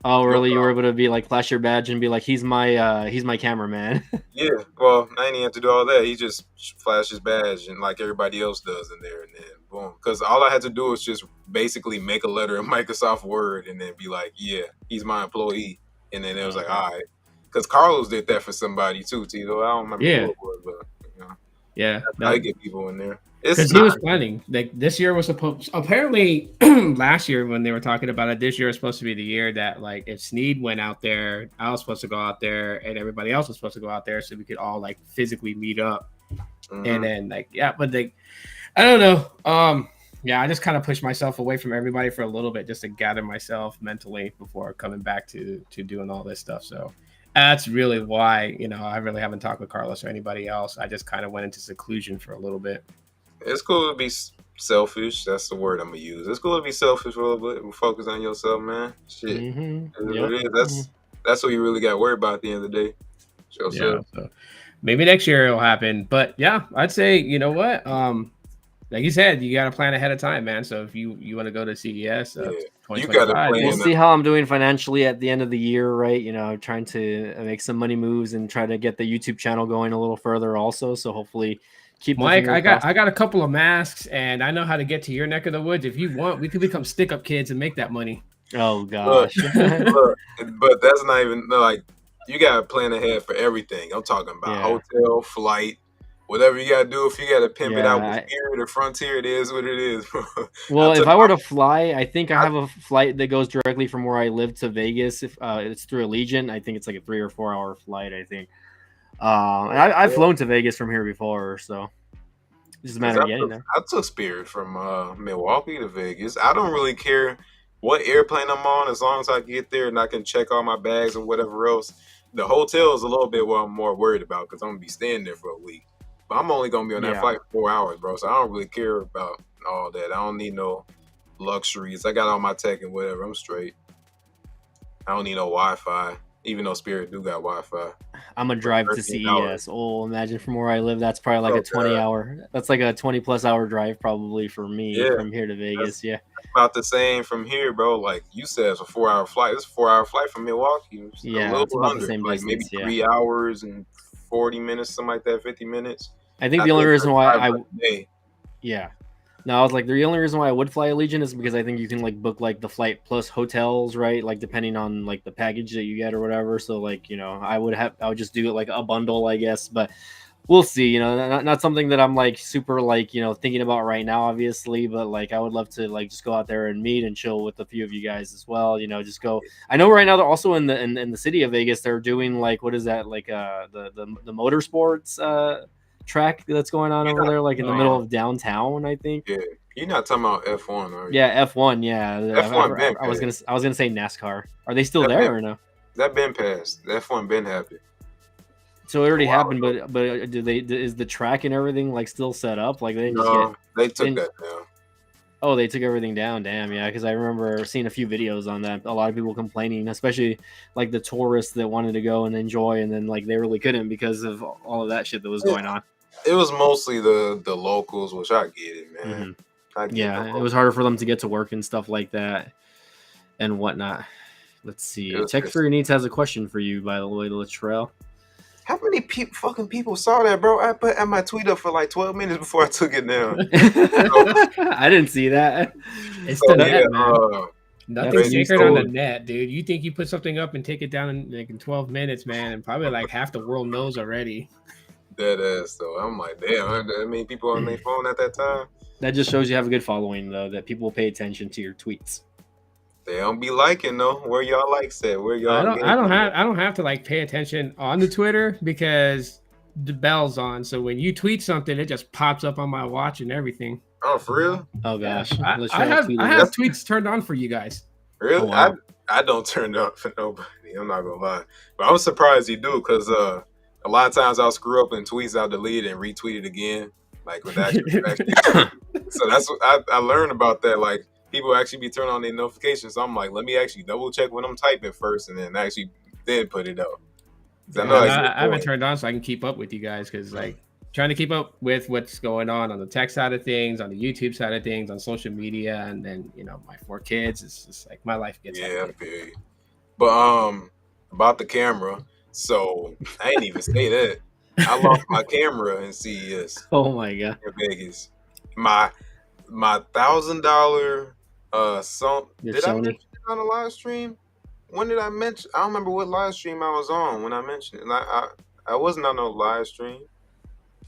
Oh, really? You were able to be like flash your badge and be like, he's my cameraman. Yeah. Well, I didn't have to do all that. He just flashed his badge, and like everybody else does in there, and then boom. Because all I had to do was just basically make a letter in Microsoft Word, and then be like, yeah, he's my employee. And then it was like, all right. Because Carlos did that for somebody too, Tito. I don't remember who it was, but yeah, I get people in there. Because he was planning. Like this year was supposed. Apparently, last year when they were talking about it, this year was supposed to be the year that like if Sneed went out there, I was supposed to go out there, and everybody else was supposed to go out there, so we could all like physically meet up. And then like but like I don't know. Yeah, I just kind of pushed myself away from everybody for a little bit just to gather myself mentally before coming back to doing all this stuff. So that's really why, I really haven't talked with Carlos or anybody else. I just kind of went into seclusion for a little bit. It's cool to be selfish. That's the word I'm gonna use. It's cool to be selfish for a little bit and focus on yourself, man. Shit, that's what you really got to worry about at the end of the day. Yeah, so maybe next year it'll happen. But yeah, I'd say what, like you said, you got to plan ahead of time, man. So if you want to go to CES, you got to plan. We'll see how I'm doing financially at the end of the year, right? Trying to make some money moves and try to get the YouTube channel going a little further, also. So hopefully. Keep Mike, I got a couple of masks, and I know how to get to your neck of the woods. If you want, we could become stick-up kids and make that money. Oh gosh, but that's not even like you got to plan ahead for everything. I'm talking about hotel, flight, whatever you got to do. If you got to pimp it out with Spirit or Frontier, it is what it is. Well, if I were to fly, I think I have a flight that goes directly from where I live to Vegas. If it's through Allegiant, I think it's like a 3 or 4 hour flight. I think. And I've flown to Vegas from here before, so it's just a matter of getting there. I took Spirit from Milwaukee to Vegas. I don't really care what airplane I'm on as long as I get there and I can check all my bags and whatever else. The hotel is a little bit what I'm more worried about because I'm going to be staying there for a week. But I'm only going to be on that flight for 4 hours, bro, so I don't really care about all that. I don't need no luxuries. I got all my tech and whatever. I'm straight. I don't need no Wi-Fi. Even though Spirit do got Wi-Fi. I'm gonna drive to CES. Oh, imagine from where I live, that's probably like a 20 hour. That's like a 20+ hour drive probably for me from here to Vegas. That's about the same from here, bro. Like you said, it's a 4 hour flight. It's a 4 hour flight from Milwaukee. It's about the same like distance, maybe 3 hours and 40 minutes, something like that, 50 minutes. I think the only reason why No, I was like, the only reason why I would fly Allegiant is because I think you can like book like the flight plus hotels, right? Like depending on like the package that you get or whatever. So like, I would just do it like a bundle, I guess. But we'll see. Not something that I'm like super like thinking about right now, obviously. But like, I would love to like just go out there and meet and chill with a few of you guys as well. Just go. I know right now they're also in the city of Vegas. They're doing like what is that like the motorsports track that's going on over there, like in the middle of downtown, I think. Yeah, you're not talking about F1, are you? Yeah, F1. Yeah, F1. I was gonna say NASCAR. Are they still there or no? That been passed. F1 been happened. So it already happened, but is the track and everything like still set up? Like they didn't they took that down. Oh, they took everything down. Damn, yeah. Because I remember seeing a few videos on that. A lot of people complaining, especially like the tourists that wanted to go and enjoy, and then like they really couldn't because of all of that shit that was going on. It was mostly the locals, which I get it, man. Mm-hmm. It was harder for them to get to work and stuff like that and whatnot. Let's see. Tech for Your Needs has a question for you, by the way, Latrell. How many fucking people saw that, bro? I put my tweet up for like 12 minutes before I took it down. I didn't see that. It's the net, man. Nothing's sacred on the net, dude. You think you put something up and take it down in 12 minutes, man, and probably like half the world knows already. Dead ass, though. I'm like, damn, I mean, people on their phone at that time. That just shows you have a good following, though, that people pay attention to your tweets. They don't be liking though. Where y'all likes at? Where y'all? I don't have to like pay attention on the Twitter because the bell's on. So when you tweet something, it just pops up on my watch and everything. Oh, for real? Oh gosh, I have tweets turned on for you guys. Really? Oh, wow. I don't turn it on for nobody. I'm not gonna lie, but I'm surprised you do because a lot of times I'll screw up and tweets I'll delete and retweet it again, like with actually. So that's what I learned about that. Like people actually be turning on their notifications. So I'm like, let me actually double check when I'm typing first, and then put it up. I haven't turned on so I can keep up with you guys because like trying to keep up with what's going on the tech side of things, on the YouTube side of things, on social media, and then my 4 kids. It's just like my life gets hectic. But about the camera. So I ain't even say that. I lost my camera in CES. Oh my god! In Vegas, my $1,000 Sony. Did I mention it on a live stream? When did I mention? I don't remember what live stream I was on when I mentioned it. I wasn't on no live stream.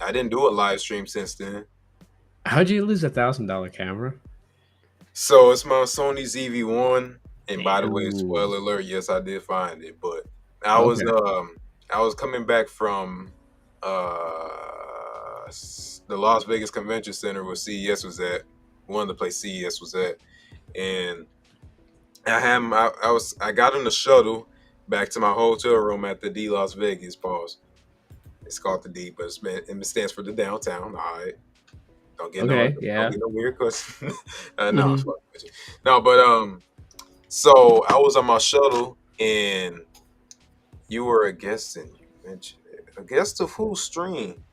I didn't do a live stream since then. How'd you lose $1,000 camera? So it's my Sony ZV-1, and by the way, Damn. spoiler alert, yes, I did find it, but I was Okay. I was coming back from the Las Vegas Convention Center where CES was at, one of the place CES was at, and I got on the shuttle back to my hotel room at the D Las Vegas. Pause. It's called the D, but it stands for the downtown. All right. Okay. Don't Yeah. get no weird question. No, it's Mhm. fucking with you. No, but so I was on my shuttle and you were a guest and you mentioned it. A guest of whose stream?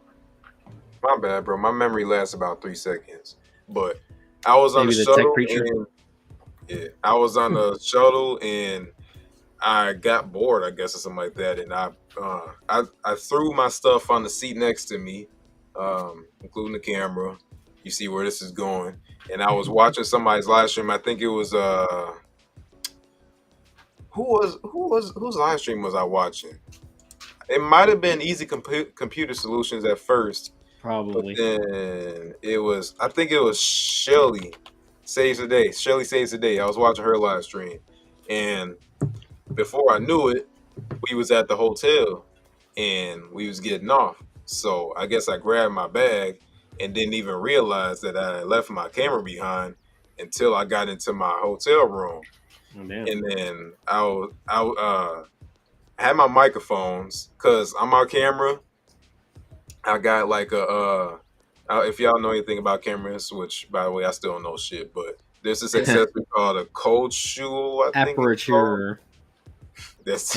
My bad, bro. My memory lasts about 3 seconds. But I was on the Maybe the tech shuttle preacher. and yeah, I was on the shuttle and I got bored, I guess, or something like that, and I threw my stuff on the seat next to me, including the camera. You see where this is going, and I was watching somebody's live stream. I think it was whose live stream was I watching? It might have been Easy Computer Solutions at first, but Probably. then I think it was Shelly Saves the Day. Shelly Saves the Day. I was watching her live stream, and before I knew it, we was at the hotel and we was getting off. So I guess I grabbed my bag and didn't even realize that I had left my camera behind until I got into my hotel room. Oh, damn. And then had my microphones because on my camera I got like if y'all know anything about cameras, which by the way I still don't know shit, but there's this accessory called a cold shoe, I think it's called. Aperture. That's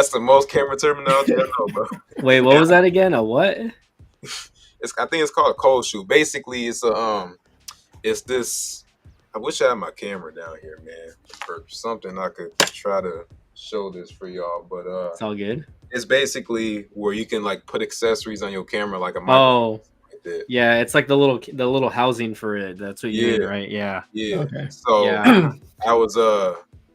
the most camera terminology I know, bro. Wait, what was that again? A what? I think it's called a cold shoe. Basically, it's this. I wish I had my camera down here, man, for something I could try to show this for y'all. But It's all good. it's basically where you can like put accessories on your camera, like a microphone. Oh, like that. yeah, it's like the little housing for it. That's what you mean, right? Yeah. Yeah. Okay. So Yeah.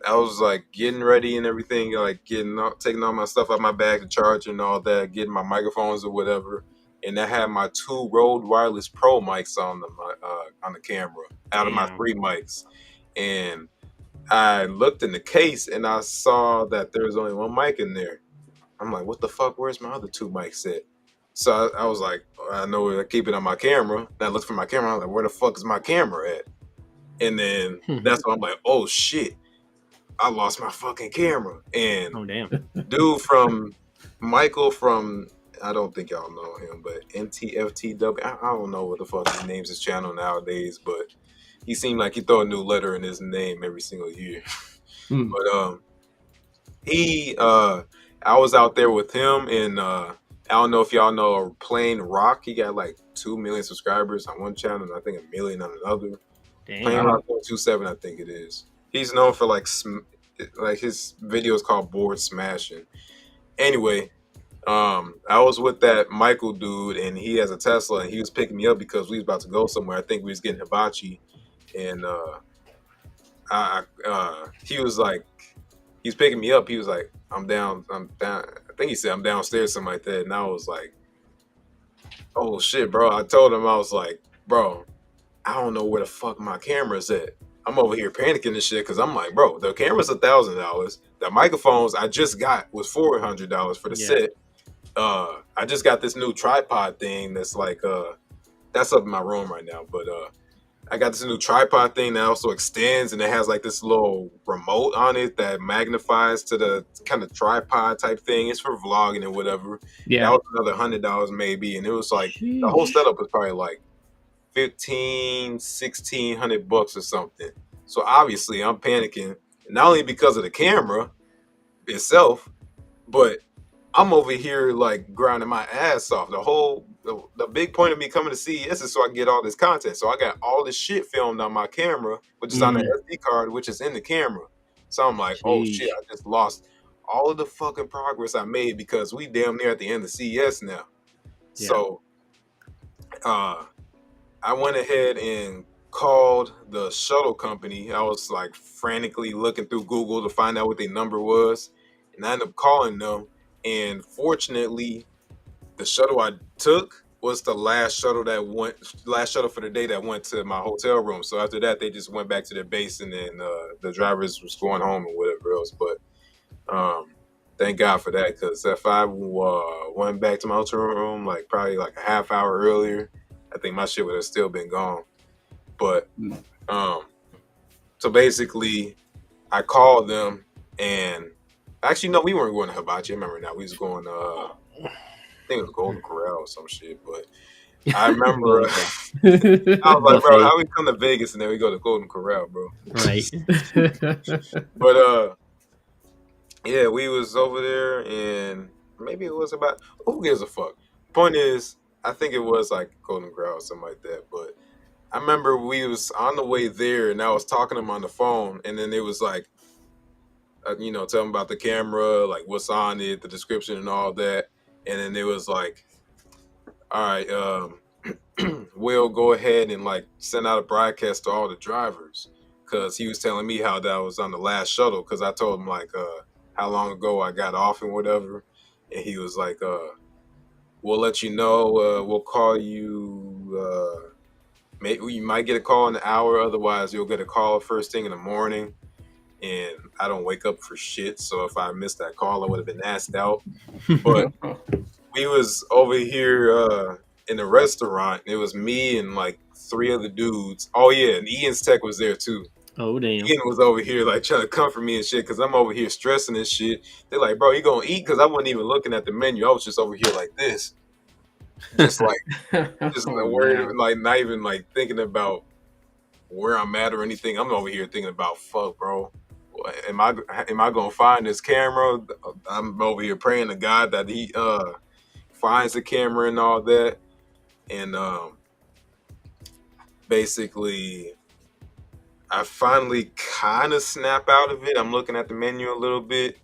I was like getting ready and everything, like taking all my stuff out my bag to charge and all that, getting my microphones or whatever. And I had my 2 Rode Wireless Pro mics on the camera out of my Damn. 3 mics. And I looked in the case and I saw that there was only 1 mic in there. I'm like, what the fuck? Where's my other 2 mics at? So I was like, I know where I keep it on my camera. And I looked for my camera. I'm like, where the fuck is my camera at? And then that's when I'm like, oh shit, I lost my fucking camera. And Oh, damn. dude from Michael from, I don't think y'all know him, but NTFTW, I don't know what the fuck he names his channel nowadays, but he seemed like he throw a new letter in his name every single year. But I was out there with him, and I don't know if y'all know Plain Rock. He got like 2 million subscribers on one channel, and I think 1 million on another. Damn. Plain Rock 127, I think it is. He's known for like his videos called Board Smashing. Anyway, I was with that Michael dude, and he has a Tesla, and he was picking me up because we was about to go somewhere. I think we was getting hibachi, and he was like, he's picking me up. He was like, I'm down. I think he said I'm downstairs, something like that. And I was like, oh shit, bro. I told him, I was like, bro, I don't know where the fuck my camera's at. I'm over here panicking and shit because I'm like, bro, the camera's $1,000. The microphones I just got was $400 for the set. I just got this new tripod thing that's like that's up in my room right now, but I got this new tripod thing that also extends, and it has like this little remote on it that magnifies to the kind of tripod type thing. It's for vlogging and whatever. Yeah. That was another $100 maybe, and it was like the whole setup was probably like $1,600 or something. So obviously I'm panicking, not only because of the camera itself, but I'm over here like grinding my ass off. The big point of me coming to CES is so I can get all this content. So I got all this shit filmed on my camera, which is on the SD card, which is in the camera. So I'm like, oh shit, I just lost all of the fucking progress I made because we damn near at the end of CES now. Yeah. So I went ahead and called the shuttle company. I was like frantically looking through Google to find out what their number was. And I ended up calling them. And fortunately, the shuttle I took was the last shuttle for the day that went to my hotel room. So after that, they just went back to their base, and then the drivers was going home and whatever else. But thank God for that, because if I went back to my hotel room like probably like a half hour earlier, I think my shit would have still been gone. But so basically, I called them, and actually no, we weren't going to Hibachi. I remember now, we was going I think it was Golden Corral or some shit. But I remember I was like, bro, how we come to Vegas and then we go to Golden Corral, bro? Right. But yeah, we was over there, and maybe it was about, who gives a fuck? Point is, I think it was like Golden Corral or something like that. But I remember we was on the way there, and I was talking to him on the phone, and then it was like, tell him about the camera, like what's on it, the description and all that. And then it was like, all right, we'll go ahead and like send out a broadcast to all the drivers, because he was telling me how that was on the last shuttle, because I told him like how long ago I got off and whatever. And he was like, we'll let you know, we'll call you, maybe you might get a call in an hour, otherwise you'll get a call first thing in the morning. And I don't wake up for shit, so if I missed that call, I would have been asked out. But we was over here in the restaurant. It was me and like 3 other dudes. Oh yeah, and Ian's tech was there too. Oh damn. Ian was over here like trying to comfort me and shit, because I'm over here stressing and shit. They're like, bro, you gonna eat? Because I wasn't even looking at the menu. I was just over here like this, just like worried, like not even like thinking about where I'm at or anything. I'm over here thinking about, fuck, bro. Am I gonna find this camera? I'm over here praying to God that he finds the camera and all that. And basically, I finally kind of snap out of it. I'm looking at the menu a little bit,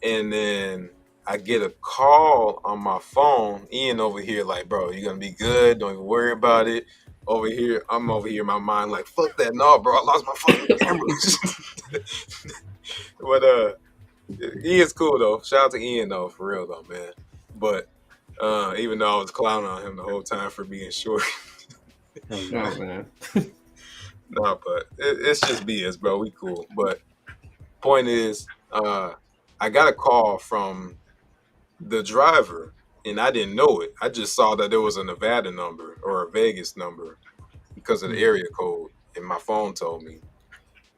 and then I get a call on my phone. Ian over here like, bro, you're gonna be good. Don't even worry about it. Over here, I'm over here in my mind like, fuck that, no, bro, I lost my fucking camera. But Ian's cool though. Shout out to Ian though, for real though, man. But even though I was clowning on him the whole time for being short. Oh man. No, but it's just BS, bro. We cool. But point is, I got a call from the driver, and I didn't know it. I just saw that there was a Nevada number or a Vegas number because of the area code, and my phone told me.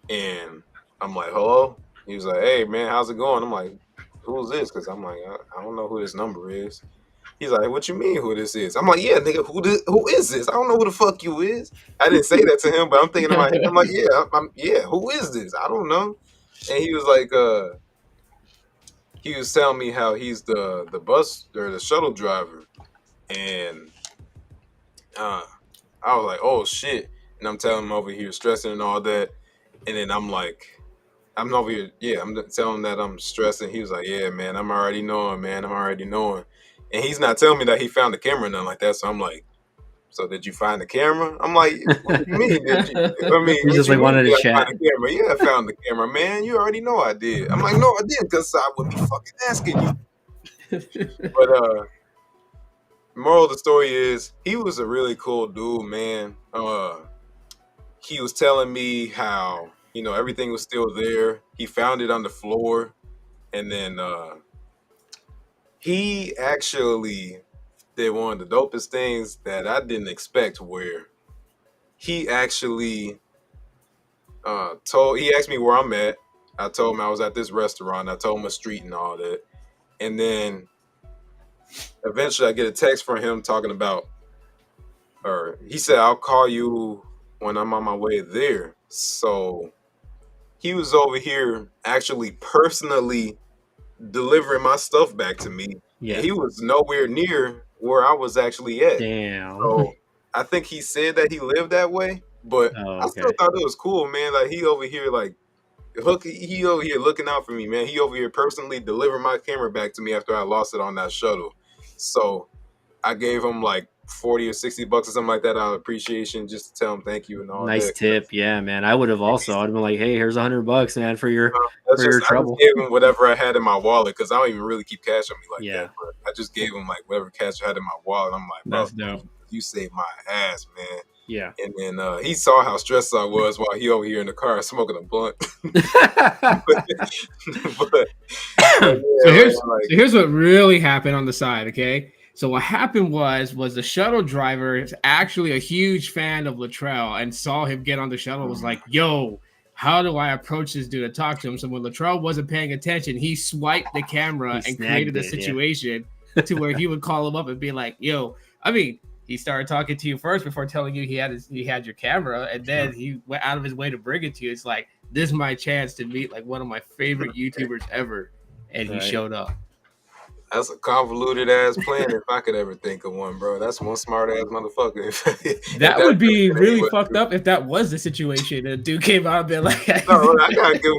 And I'm like, hello? He was like, hey, man, how's it going? I'm like, who's this? Because I'm like, I don't know who this number is. He's like, what you mean who this is? I'm like, yeah, nigga, who is this? I don't know who the fuck you is. I didn't say that to him, but I'm thinking in my head, I'm like, yeah, who is this? I don't know. And he was like, he was telling me how he's the bus or the shuttle driver. And I was like, oh shit. And I'm telling him over here stressing and all that. And then I'm like, I'm over here, I'm telling him that I'm stressing. He was like, yeah, man, I'm already knowing, man. I'm already knowing. And he's not telling me that he found the camera or nothing like that. So I'm like, so did you find the camera? I'm like, what do you mean? He just like wanted to chat. Find the camera? Yeah, I found the camera, man. You already know I did. I'm like, no, I didn't, because I would be fucking asking you. But moral of the story is, he was a really cool dude, man. He was telling me how, everything was still there. He found it on the floor. And then he actually did one of the dopest things that I didn't expect, where he actually he asked me where I'm at. I told him I was at this restaurant. I told him a street and all that. And then eventually I get a text from him talking about, or he said, I'll call you when I'm on my way there. So he was over here actually personally delivering my stuff back to me. Yeah. And he was nowhere near where I was actually at. Damn. So I think he said that he lived that way, but I still thought it was cool, man. Like, he over here, like, he over here looking out for me, man. He over here personally delivered my camera back to me after I lost it on that shuttle. So I gave him like $40 or $60 or something like that out of appreciation, just to tell him thank you and all nice that. tip. Yeah, man. I would have also. I'd been like, hey, here's $100, man, for your I trouble. just gave him whatever I had in my wallet because I don't even really keep cash on me like Yeah. that. But I just gave him like whatever cash I had in my wallet. I'm like, bro, That's dope. you saved my ass, man. Yeah. And then he saw how stressed I was while he over here in the car smoking a blunt. So here's what really happened on the side, okay? So what happened was the shuttle driver is actually a huge fan of Latrell and saw him get on the shuttle, was like, yo, how do I approach this dude and talk to him? So when Latrell wasn't paying attention, he swiped the camera and created a situation to where he would call him up and be like, yo, I mean, he started talking to you first before telling you he had your camera, and then he went out of his way to bring it to you. It's like, this is my chance to meet like one of my favorite YouTubers ever, and he showed up. That's a convoluted ass plan if I could ever think of one, bro. That's one smart ass motherfucker. That would be really fucked up if that was the situation. And the dude came out and be like, "No, I gotta give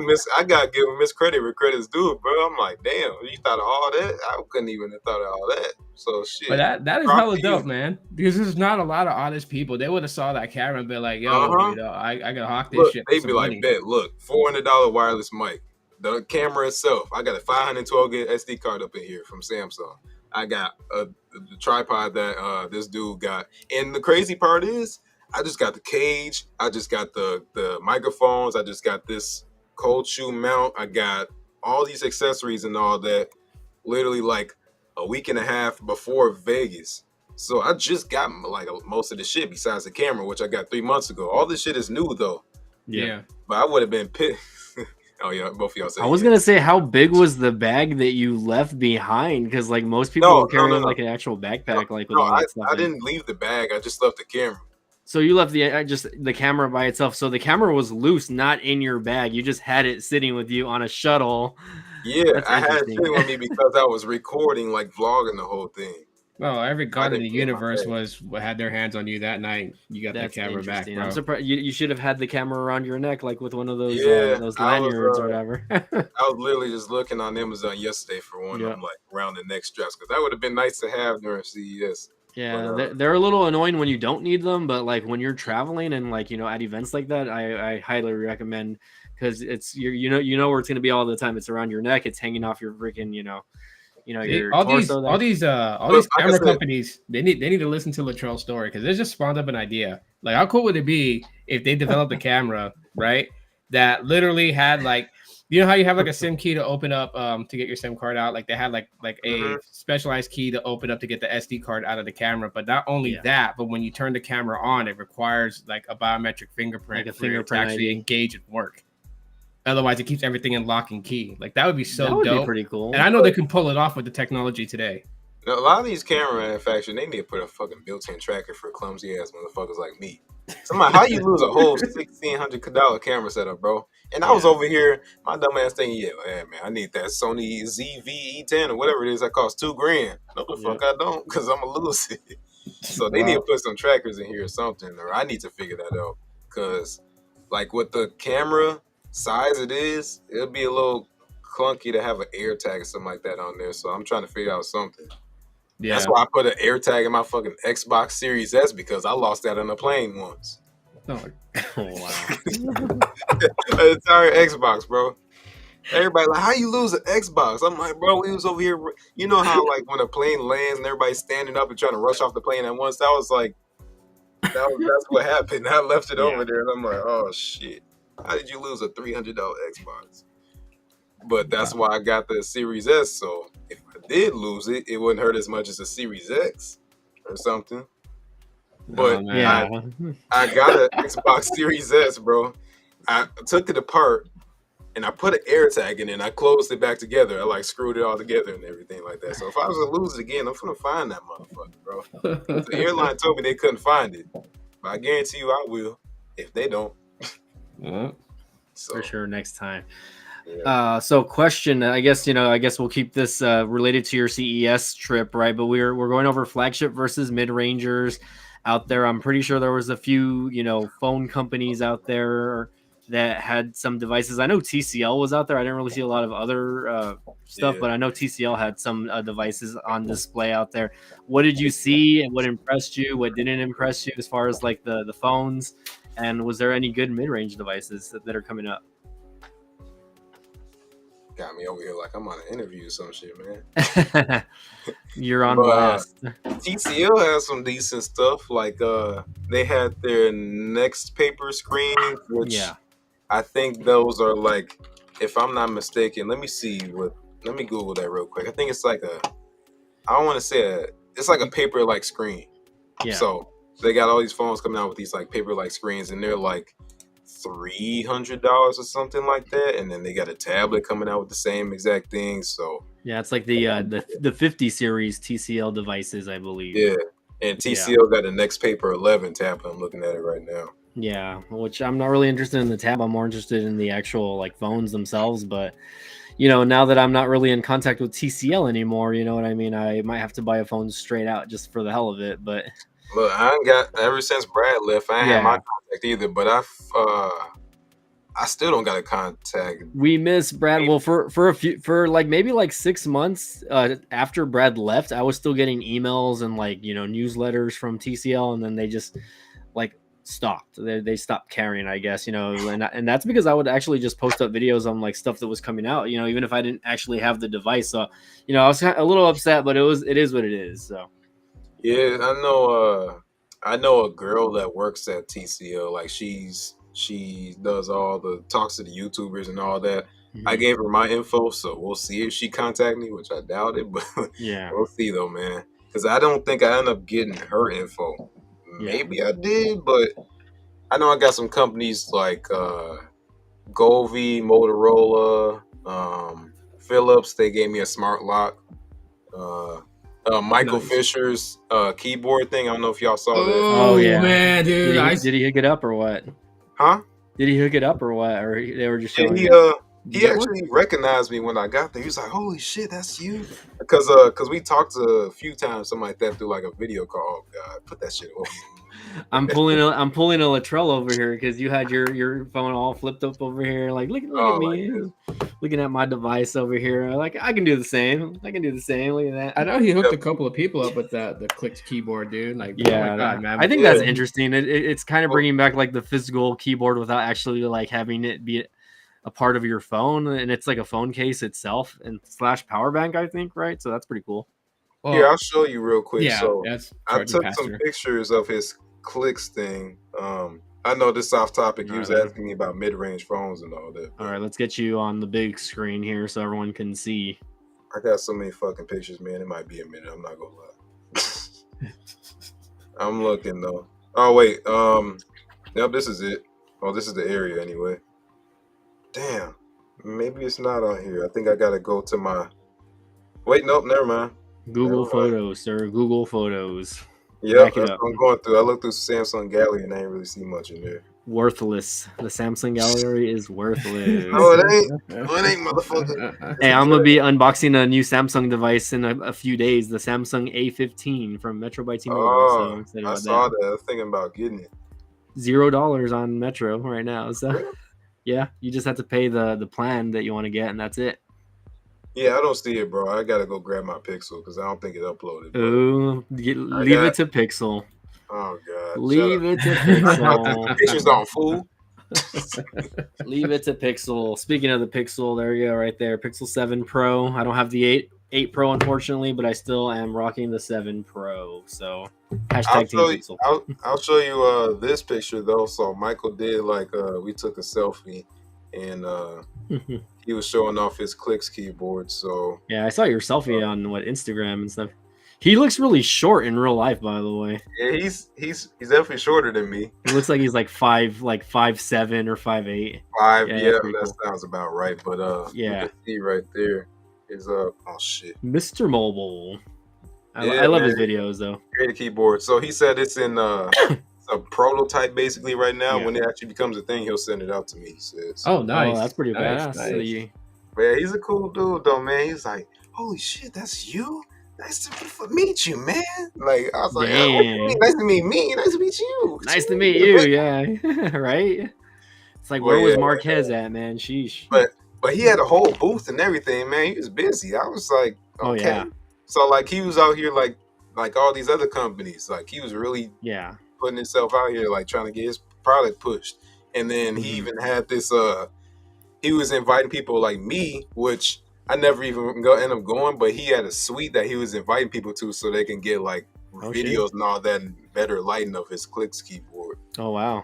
him miss credit where credit's due, bro." I'm like, damn, you thought of all that? I couldn't even have thought of all that. So shit. But that is hella dope, man. Because there's not a lot of honest people. They would have saw that camera and be like, yo, you know, I gotta hawk this shit. They'd be like, bet, look, $400 wireless mic. The camera itself, I got a 512 gig SD card up in here from Samsung. I got the tripod that this dude got. And the crazy part is, I just got the cage. I just got the microphones. I just got this cold shoe mount. I got all these accessories and all that literally like a week and a half before Vegas. So I just got like most of the shit besides the camera, which I got 3 months ago. All this shit is new though. Yeah. But I would have been pissed. Oh yeah, both of y'all said. I was gonna say, how big was the bag that you left behind? Because like most people are carrying like an actual backpack, like with all that stuff. I didn't leave the bag. I just left the camera. So you left the camera by itself. So the camera was loose, not in your bag. You just had it sitting with you on a shuttle. Yeah, I had it sitting with me because I was recording, like vlogging the whole thing. Well, every god in the universe had their hands on you that night. You got that camera back, bro. I'm surprised you should have had the camera around your neck, like with one of those lanyards or whatever. I was literally just looking on Amazon yesterday for one. I'm like around the neck straps because that would have been nice to have during CES. Yeah, but, they're a little annoying when you don't need them, but like when you're traveling and like at events like that, I highly recommend because it's you know where it's gonna be all the time. It's around your neck. It's hanging off your freaking your all torso these camera companies, they need to listen to Latrell's story because it just spawned up an idea. Like, how cool would it be if they developed a camera, right, that literally had like, how you have like a SIM key to open up to get your SIM card out, like they had like a specialized key to open up to get the SD card out of the camera. But not only that, but when you turn the camera on, it requires like a biometric fingerprint, like to actually engage and work. Otherwise, it keeps everything in lock and key. Like, that would be so dope. That would be pretty cool. And I know they can pull it off with the technology today. Now, a lot of these camera manufacturers, they need to put a fucking built-in tracker for clumsy ass motherfuckers like me. Somebody, how you lose a whole $1,600 camera setup, bro? And I was over here, my dumb ass thinking, man, I need that Sony ZV-E10 or whatever it is that costs $2,000. No, the fuck I don't, because I'm gonna lose it. So they need to put some trackers in here or something, or I need to figure that out. Because, like, with the camera size it'll be a little clunky to have an air tag or something like that on there. So I'm trying to figure out something. Yeah. That's why I put an air tag in my fucking Xbox Series S because I lost that on a plane once. Oh wow. An entire Xbox, bro. Everybody like, how you lose an Xbox? I'm like, bro, we was over here. You know how like when a plane lands and everybody's standing up and trying to rush off the plane at once? That was like, that's what happened. I left it over there and I'm like, oh shit. How did you lose a $300 Xbox? But that's why I got the Series S. So if I did lose it, it wouldn't hurt as much as a Series X or something. But I got an Xbox Series S, bro. I took it apart and I put an air tag in it and I closed it back together. I like screwed it all together and everything like that. So if I was to lose it again, I'm gonna find that motherfucker, bro. The airline told me they couldn't find it. But I guarantee you I will if they don't. For sure next time. So question, I guess we'll keep this related to your CES trip, right? But we're going over Flagship versus mid-rangers out there. I'm pretty sure there was a few phone companies out there that had some devices. I know TCL was out there. I didn't really see a lot of other stuff, but I know TCL had some devices on display out there. What did you see, and what impressed you? What didn't impress you as far as like the phones? And was there any good mid-range devices that are coming up? Got me over here like I'm on an interview or some shit, man. You're on blast. TCL has some decent stuff. Like they had their next paper screen, which I think those are like, if I'm not mistaken, let me Google that real quick. I think it's like I don't want to say it's like a paper like screen. Yeah. So they got all these phones coming out with these like paper like screens, and they're like $300 or something like that, and then they got a tablet coming out with the same exact thing. So yeah, it's like the 50 series TCL devices, I believe. Yeah, and TCL got a Next Paper 11 tablet. I'm looking at it right now. Yeah, which I'm not really interested in the tab. I'm more interested in the actual like phones themselves. But you know, now that I'm not really in contact with TCL anymore, you know what I mean? I might have to buy a phone straight out just for the hell of it. But look, I ain't got, ever since Brad left, I ain't had my contact either. But I still don't got a contact. We miss Brad. Well, for like maybe like 6 months after Brad left, I was still getting emails and like, you know, newsletters from TCL, and then they just like stopped. They stopped caring, I guess, you know, and that's because I would actually just post up videos on like stuff that was coming out, you know, even if I didn't actually have the device. So, you know, I was a little upset, but it is what it is. So yeah, I know a girl that works at TCL. Like she does talks to the YouTubers and all that. Mm-hmm. I gave her my info, so we'll see if she contact me, which I doubt it, but yeah, we'll see though, man. Because I don't think I end up getting her info. Maybe I did, but I know I got some companies like Govee, Motorola, Philips. They gave me a smart lock. Michael Fisher's keyboard thing. I don't know if y'all saw that. Oh yeah, man, dude. Did he hook it up or what? Huh? Did he hook it up or what? Or they were just showing he actually recognized me when I got there. He was like, "Holy shit, that's you!" Because we talked a few times, something like that, through like a video call. Oh God, put that shit over. I'm pulling a Latrell over here because you had your phone all flipped up over here. Like look at me, looking at my device over here. Like I can do the same. Look at that. I know he hooked a couple of people up with the clicked keyboard, dude. Like yeah, oh my God, man. I think that's interesting. It's kind of bringing back like the physical keyboard without actually like having it be a part of your phone, and it's like a phone case itself and / power bank, I think, right? So that's pretty cool. Well, yeah, I'll show you real quick. Yeah, so I took some pictures of his clicks thing. I know this off topic. He was asking me about mid-range phones and all that. All right, let's get you on the big screen here so everyone can see. I got so many fucking pictures, man. It might be a minute. I'm not gonna lie. I'm looking though. Oh wait. Yep, this is it. Oh, this is the area anyway. Damn. Maybe it's not on here. I think I gotta go to my. Wait, nope. Never mind. Google Photos, sir. Google Photos. Yeah, that's what I'm going through. I looked through Samsung Gallery and I didn't really see much in there. Worthless. The Samsung Gallery is worthless. No, it ain't, motherfucker. Hey, I'm gonna be unboxing a new Samsung device in a few days. The Samsung A15 from Metro by T-Mobile. Oh, so I saw that. I was thinking about getting it. $0 on Metro right now. So yeah, you just have to pay the plan that you want to get, and that's it. Yeah, I don't see it, bro. I gotta go grab my Pixel because I don't think it uploaded. Ooh, leave it to Pixel. Oh God, leave it to Pixel. Pictures on fool. Leave it to Pixel. Speaking of the Pixel, there you go, right there. Pixel 7 Pro. I don't have the 8 Pro, unfortunately, but I still am rocking the 7 Pro. So hashtag Team Pixel. I'll show you this picture though. So Michael did we took a selfie, and he was showing off his clicks keyboard. So yeah, I saw your selfie on Instagram and stuff. He looks really short in real life, by the way. Yeah, he's definitely shorter than me. He looks like he's like 5'7" or 5'8". Yeah, that sounds about right. But you can see right there is oh shit, Mr. Mobile. I love his videos though. Great keyboard. So he said it's in a prototype basically right now. Yeah. When it actually becomes a thing, he'll send it out to me. He says. Oh, nice. Oh, that's pretty badass. Nice. Yeah, he's a cool dude though, man. He's like, holy shit, that's you. Nice to meet you, man. Like I was like, oh, nice to meet me. Nice to meet you. Nice to meet you. Yeah, right. like, Well, where was yeah, Marquez at, man? Sheesh. but he had a whole booth and everything, man. He was busy. I was like, Oh okay. yeah, So like he was out here like all these other companies. Like he was really yeah. putting himself out here, like trying to get his product pushed. And then he Mhm. even had this. He was inviting people like me, which I never even end up going. But he had a suite that he was inviting people to, so they can get like Oh shit. videos and all that, and better lighting of his clicks keyboard. Oh wow.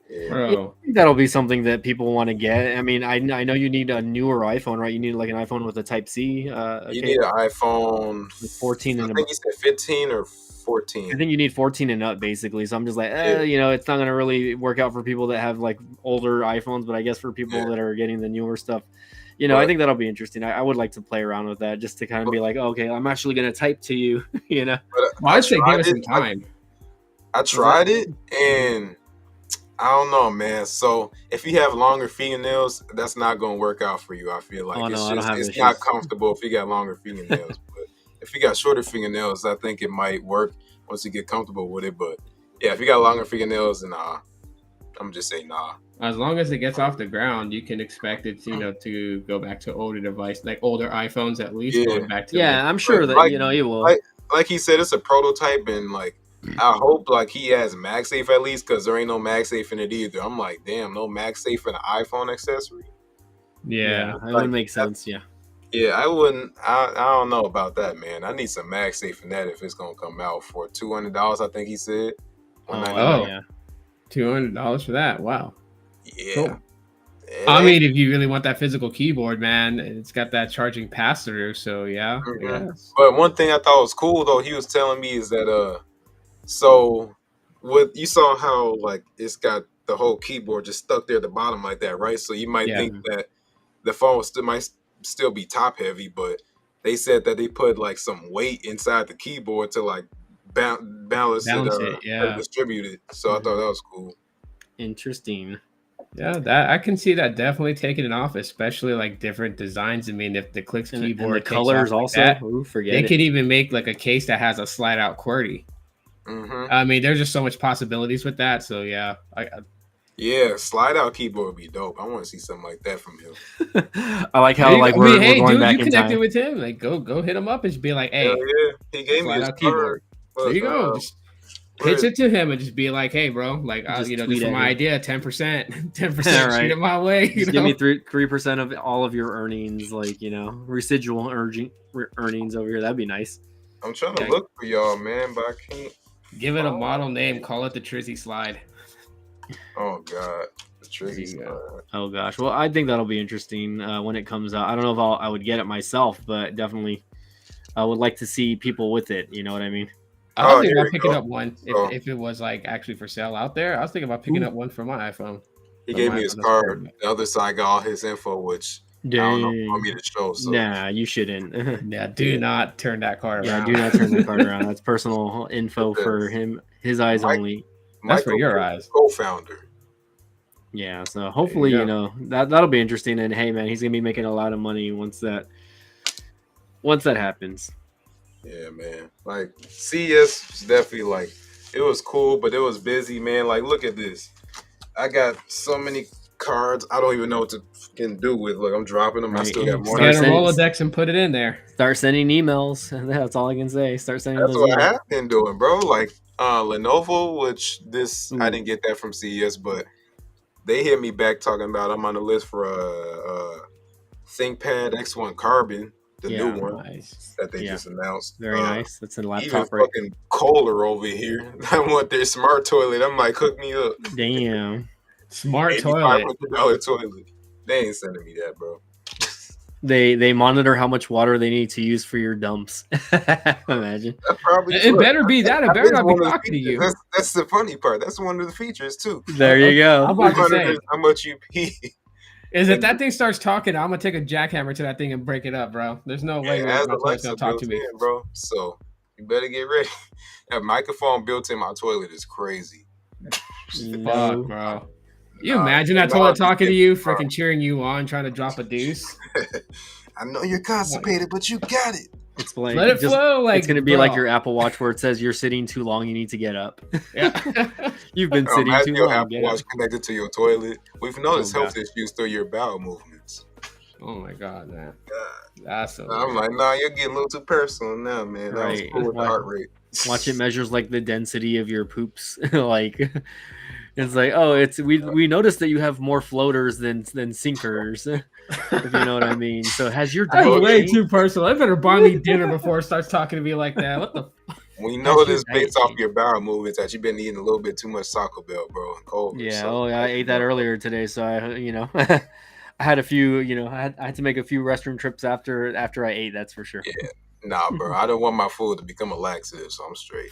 Yeah. Bro. Yeah, I think that'll be something that people want to get. I mean, I know you need a newer iPhone, right? You need like an iPhone with a Type C. You Okay, need an iPhone 14 I and think he said 15 or 14. I think you need 14 and up, basically. So I'm just like, Yeah. you know, it's not gonna really work out for people that have like older iPhones, but I guess for people that are getting the newer stuff, you know, I think that'll be interesting. I would like to play around with that just to kind of be like, oh, okay, I'm actually gonna type to you, you know. Well, I'd say give it some time. I tried it, and I don't know, man. So if you have longer fingernails, that's not gonna work out for you. I feel like it's not comfortable if you got longer fingernails. But if you got shorter fingernails, I think it might work once you get comfortable with it. But yeah, if you got longer fingernails, then I'm just saying nah. As long as it gets off the ground, you can expect it, to go back to older device, like older iPhones at least. Going back to I'm sure that he will. Like he said, it's a prototype, and like I hope like he has MagSafe at least, because there ain't no MagSafe in it either. I'm like, damn, no MagSafe in an iPhone accessory. Yeah, that would make sense. Yeah, I wouldn't. I don't know about that, man. I need some MagSafe in that if it's gonna come out for $200. I think he said. $200 for that. Wow. Yeah. Cool. I mean, if you really want that physical keyboard, man, it's got that charging pass through. So yeah. Mm-hmm. But one thing I thought was cool though, he was telling me is that so with you saw how like it's got the whole keyboard just stuck there at the bottom like that, right? So you might think that the phone might still be top heavy, but they said that they put like some weight inside the keyboard to like balance it, distribute it. So I thought that was cool. Interesting. Yeah, that I can see that definitely taking it off, especially like different designs. I mean, if the clicks keyboard, and the colors also, they could even make like a case that has a slide out QWERTY. Mm-hmm. I mean, there's just so much possibilities with that. So yeah, slide out keyboard would be dope. I want to see something like that from him. I like how we're going back you connected with him. Like go hit him up and just be like, hey, he gave me his keyboard. There you go. Just pitch it to him and just be like, hey, bro, like just for my idea, 10%, 10% shoot it my way. Just give me 3% of all of your earnings, like residual earnings over here. That'd be nice. I'm trying to look for y'all, man, but I can't. Give it a model name. Call it the Trizzy Slide. Oh God, the Trizzy Slide. Oh gosh, well, I think that'll be interesting when it comes out. I don't know if I would get it myself, but definitely I would like to see people with it. You know what I mean? I was thinking about picking up one if it was like actually for sale out there. I was thinking about picking up one for my iPhone. He gave me his card. The other side got all his info, which I don't know if you want me to show. So. Nah, you shouldn't. Yeah, do not turn that card around. Yeah, do not turn that card around. That's personal info for him. His eyes only. That's for your eyes. Co-founder. Yeah, so hopefully that'll be interesting. And hey, man, he's gonna be making a lot of money once that happens. Yeah, man. Like CES was definitely like it was cool, but it was busy, man. Like, look at this. I got so many cards. I don't even know what to do with. Look, I'm dropping them. Right. I still got more. Get a Rolodex and put it in there. Start sending emails. That's all I can say. Start sending. That's what I have been doing, bro. Like Lenovo, which I didn't get that from CES, but they hit me back talking about I'm on the list for a ThinkPad X1 Carbon. The new one that they just announced. Very nice. That's a laptop. Even fucking Kohler over here. I want their smart toilet. I'm like, hook me up. Damn. Smart toilet. $500 toilet. They ain't sending me that, bro. They monitor how much water they need to use for your dumps. Imagine. It better be that. It better not be talking to you. That's the funny part. That's one of the features too. There you go. I'm about to say how much you pee. Is if that thing starts talking, I'm gonna take a jackhammer to that thing and break it up, bro. There's no way my toilet's gonna talk to me, bro. So you better get ready. That microphone built in my toilet is crazy. Fuck, bro. You imagine that toilet talking to you, freaking cheering you on, trying to drop a deuce. I know you're constipated, but you got it. It's like let it flow. Like it's gonna be like your Apple Watch where it says you're sitting too long, you need to get up. Yeah. You've been sitting too your long. Apple Watch connected to your toilet. We've noticed health issues through your bowel movements. Oh my god, man. That's so I'm like, nah, you're getting a little too personal now, man. That was cool with the heart rate. Watch it measures like the density of your poops. Like it's like, oh, we noticed that you have more floaters than sinkers, if you know what I mean. So has your diet that's way too personal. I better buy me dinner before it starts talking to me like that. What the we know this based off your bowel movements that you've been eating a little bit too much Taco Bell, bro, and cold. Yeah, so I ate that earlier today, so I I had a few, I had to make a few restroom trips after I ate, that's for sure. Yeah. Nah, bro. I don't want my food to become a laxative, so I'm straight.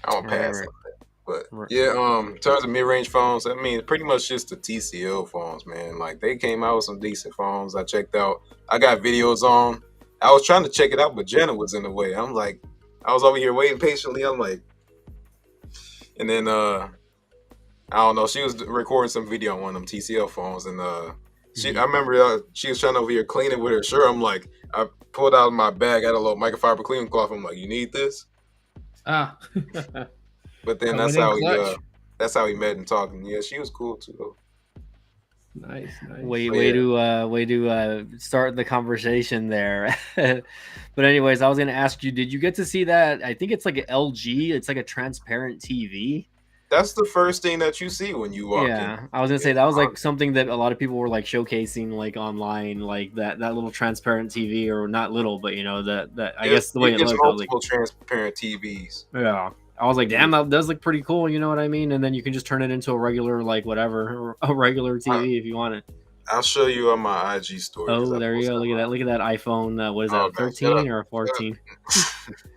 I'm gonna pass on that. But yeah, in terms of mid-range phones, I mean, pretty much just the TCL phones, man. Like they came out with some decent phones. I checked out. I got videos on. I was trying to check it out, but Jenna was in the way. I'm like, I was over here waiting patiently. I'm like, and then I don't know. She was recording some video on one of them TCL phones, and I remember she was trying to over here clean it with her shirt. I'm like, I pulled out of my bag, I had a little microfiber cleaning cloth. I'm like, you need this? But then that's how we met and talked. And yeah, she was cool too, though. Nice. Way to start the conversation there. But anyways, I was gonna ask you, did you get to see that? I think it's like an LG. It's like a transparent TV. That's the first thing that you see when you walk in. I was gonna say that was like something that a lot of people were like showcasing like online, like that little transparent TV, or not little, but that I guess the way it looked, multiple transparent TVs. Yeah. I was like, damn, that does look pretty cool. You know what I mean? And then you can just turn it into a regular, like whatever, a regular TV if you want it. I'll show you on my IG story. Oh, there you go. Look at that. Look at that iPhone. What is that? 13 or a 14?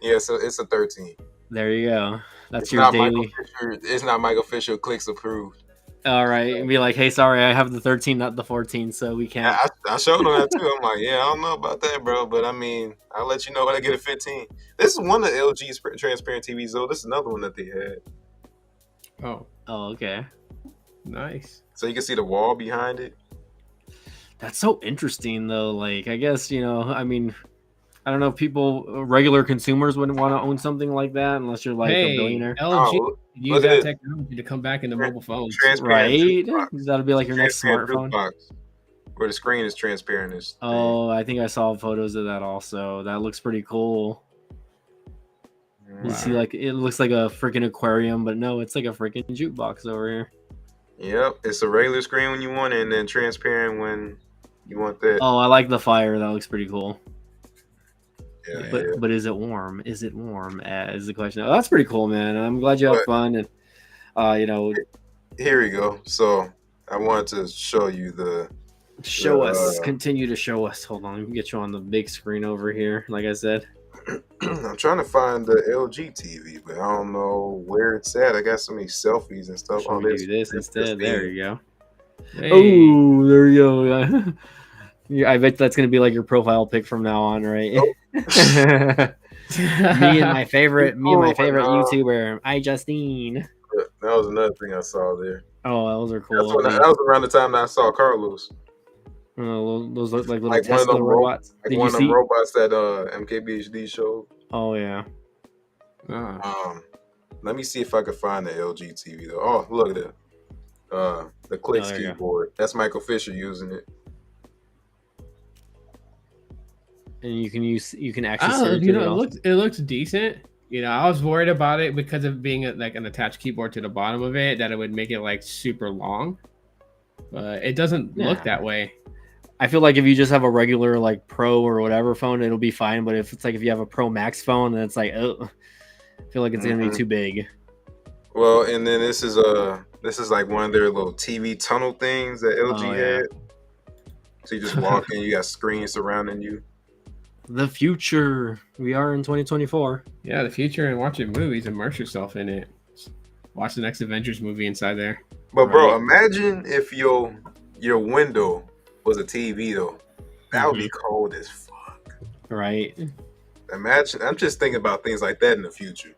Yeah, so it's a 13. There you go. That's your daily. It's not Michael Fisher clicks approved. All right, and be like, hey, sorry, I have the 13, not the 14, so we can't. I showed them that too. I'm like, yeah, I don't know about that, bro, but I mean, I'll let you know when I get a 15. This is one of LG's transparent TVs, though. This is another one that they had. Oh, okay, nice. So you can see the wall behind it. That's so interesting, though. Like, I guess I mean, I don't know if regular consumers wouldn't want to own something like that unless you're like a billionaire. LG use that technology to come back into mobile phones, right? That'll be like your next smartphone. Where the screen is transparent. I think I saw photos of that also. That looks pretty cool. Wow. You see, like it looks like a freaking aquarium, but no, it's like a freaking jukebox over here. Yep, it's a regular screen when you want it, and then transparent when you want that. Oh, I like the fire. That looks pretty cool. Yeah, but is it warm? Is it warm? Is the question. Oh, that's pretty cool, man. I'm glad you have fun, and Here we go. So I wanted to show you us. Continue to show us. Hold on, let me get you on the big screen over here. Like I said, I'm trying to find the LG TV, but I don't know where it's at. I got so many selfies and stuff. Should we do this instead? There you go. Hey. Oh, there you go. Yeah, I bet that's gonna be like your profile pic from now on, right? Oh. me and my favorite YouTuber, Justine. That was another thing I saw there. Oh, those are cool. That was around the time that I saw Carlos. Those look like little like Tesla one of them robots. Like one of them robots that MKBHD showed. Oh yeah. Let me see if I can find the LG TV though. Oh, look at that. The Clicks keyboard. That's Michael Fisher using it. And you can actually it looks decent. I was worried about it because of being like an attached keyboard to the bottom of it, that it would make it like super long. But it doesn't look that way. I feel like if you just have a regular like Pro or whatever phone, it'll be fine. But if you have a Pro Max phone, then it's like, I feel like it's gonna be too big. Well, and then this is like one of their little TV tunnel things that LG had. So you just walk in, you got screens surrounding you. The future. We are in 2024. Yeah, the future, and watching movies, immerse yourself in it. Watch the next Avengers movie inside there. But bro, imagine if your window was a TV though. That would be cold as fuck. Right. Imagine. I'm just thinking about things like that in the future.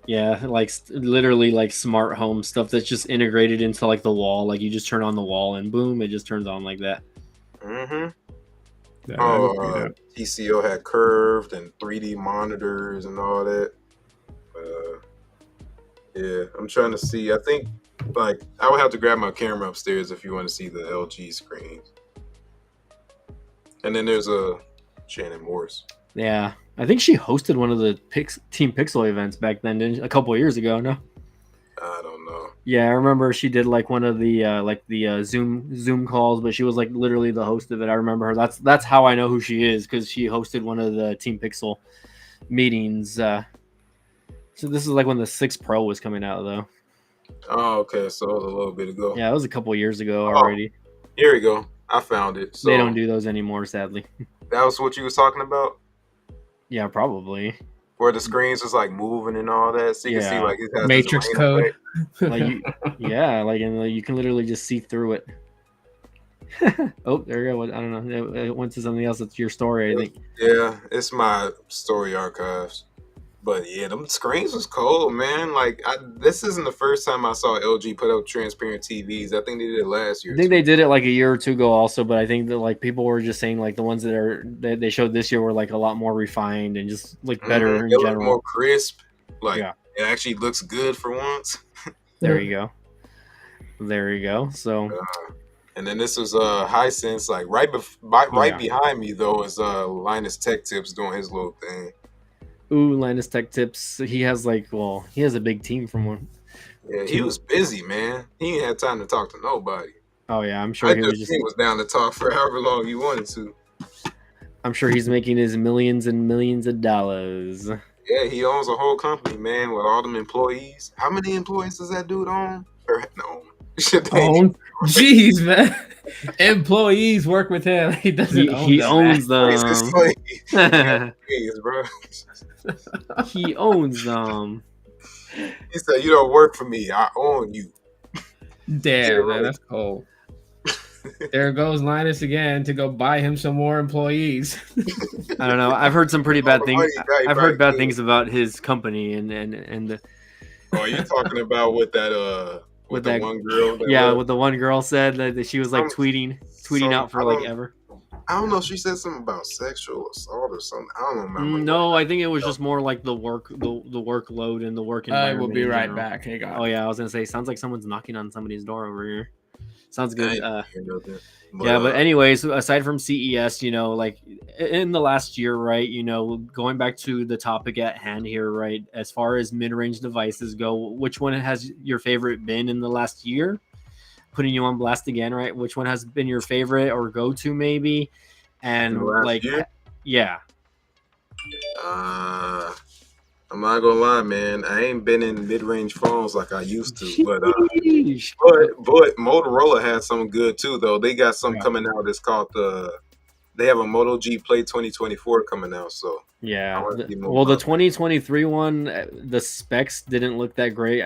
Yeah, like literally like smart home stuff that's just integrated into like the wall. Like you just turn on the wall and boom, it just turns on like that. Mm-hmm. TCO had curved and 3D monitors and all that. Yeah, I'm trying to see. I think like I would have to grab my camera upstairs if you want to see the LG screens. And then there's a Shannon Morse. Yeah, I think she hosted one of the Team Pixel events back then, a couple of years ago. No, I don't know. Yeah, I remember she did like one of the Zoom calls, but she was like literally the host of it. I remember her. That's how I know who she is, because she hosted one of the Team Pixel meetings. So this is like when the 6 Pro was coming out, though. Oh, okay. So it was a little bit ago. Yeah, it was a couple of years ago already. Here we go. I found it. So they don't do those anymore, sadly. That was what you was talking about? Yeah, probably. Where the screens was like moving and all that, so you can see like it has Matrix code. Like you can literally just see through it. Oh, there you go. I don't know. It went to something else. It's your story, I think. Yeah, it's my story archives. But yeah, them screens was cold, man. Like this isn't the first time I saw LG put up transparent TVs. I think they did it last year. I think they did it like a year or two ago also, but I think that like people were just saying like the ones that they showed this year were like a lot more refined and just like better in general. Look more crisp. Like it actually looks good for once. There you go. There you go. So and then this was Hisense, like right behind me though is Linus Tech Tips doing his little thing. Ooh, Linus Tech Tips. He has a big team from one. Yeah, he was busy, man. He ain't had time to talk to nobody. Oh yeah, I'm sure he was down to talk for however long he wanted to. I'm sure he's making his millions and millions of dollars. Yeah, he owns a whole company, man, with all them employees. How many employees does that dude own? Jeez, man. Employees work with him. He doesn't own he owns them. He owns them. He said, "You don't work for me. I own you." Damn, man, that's cold. There goes Linus again to go buy him some more employees. I don't know. I've heard some pretty bad things. I've heard bad things about his company and the. Oh, you're talking about with that with that one girl. What the one girl said that she was like tweeting out for like ever. I don't know. She said something about sexual assault or something. I don't remember. No, I think it was just more like the workload and the work environment. I will be right back. Hey, God. Oh yeah, I was gonna say, sounds like someone's knocking on somebody's door over here. Sounds good. But anyways, aside from CES, like in the last year, right? Going back to the topic at hand here, right? As far as mid-range devices go, which one has your favorite been in the last year? Putting you on blast again, right? Which one has been your favorite or go-to maybe? And yeah. I'm not gonna lie, man. I ain't been in mid-range phones like I used to, but Motorola has something good too, though. They got something coming out. It's called they have a Moto G Play 2024 coming out. So yeah, the 2023 one, the specs didn't look that great.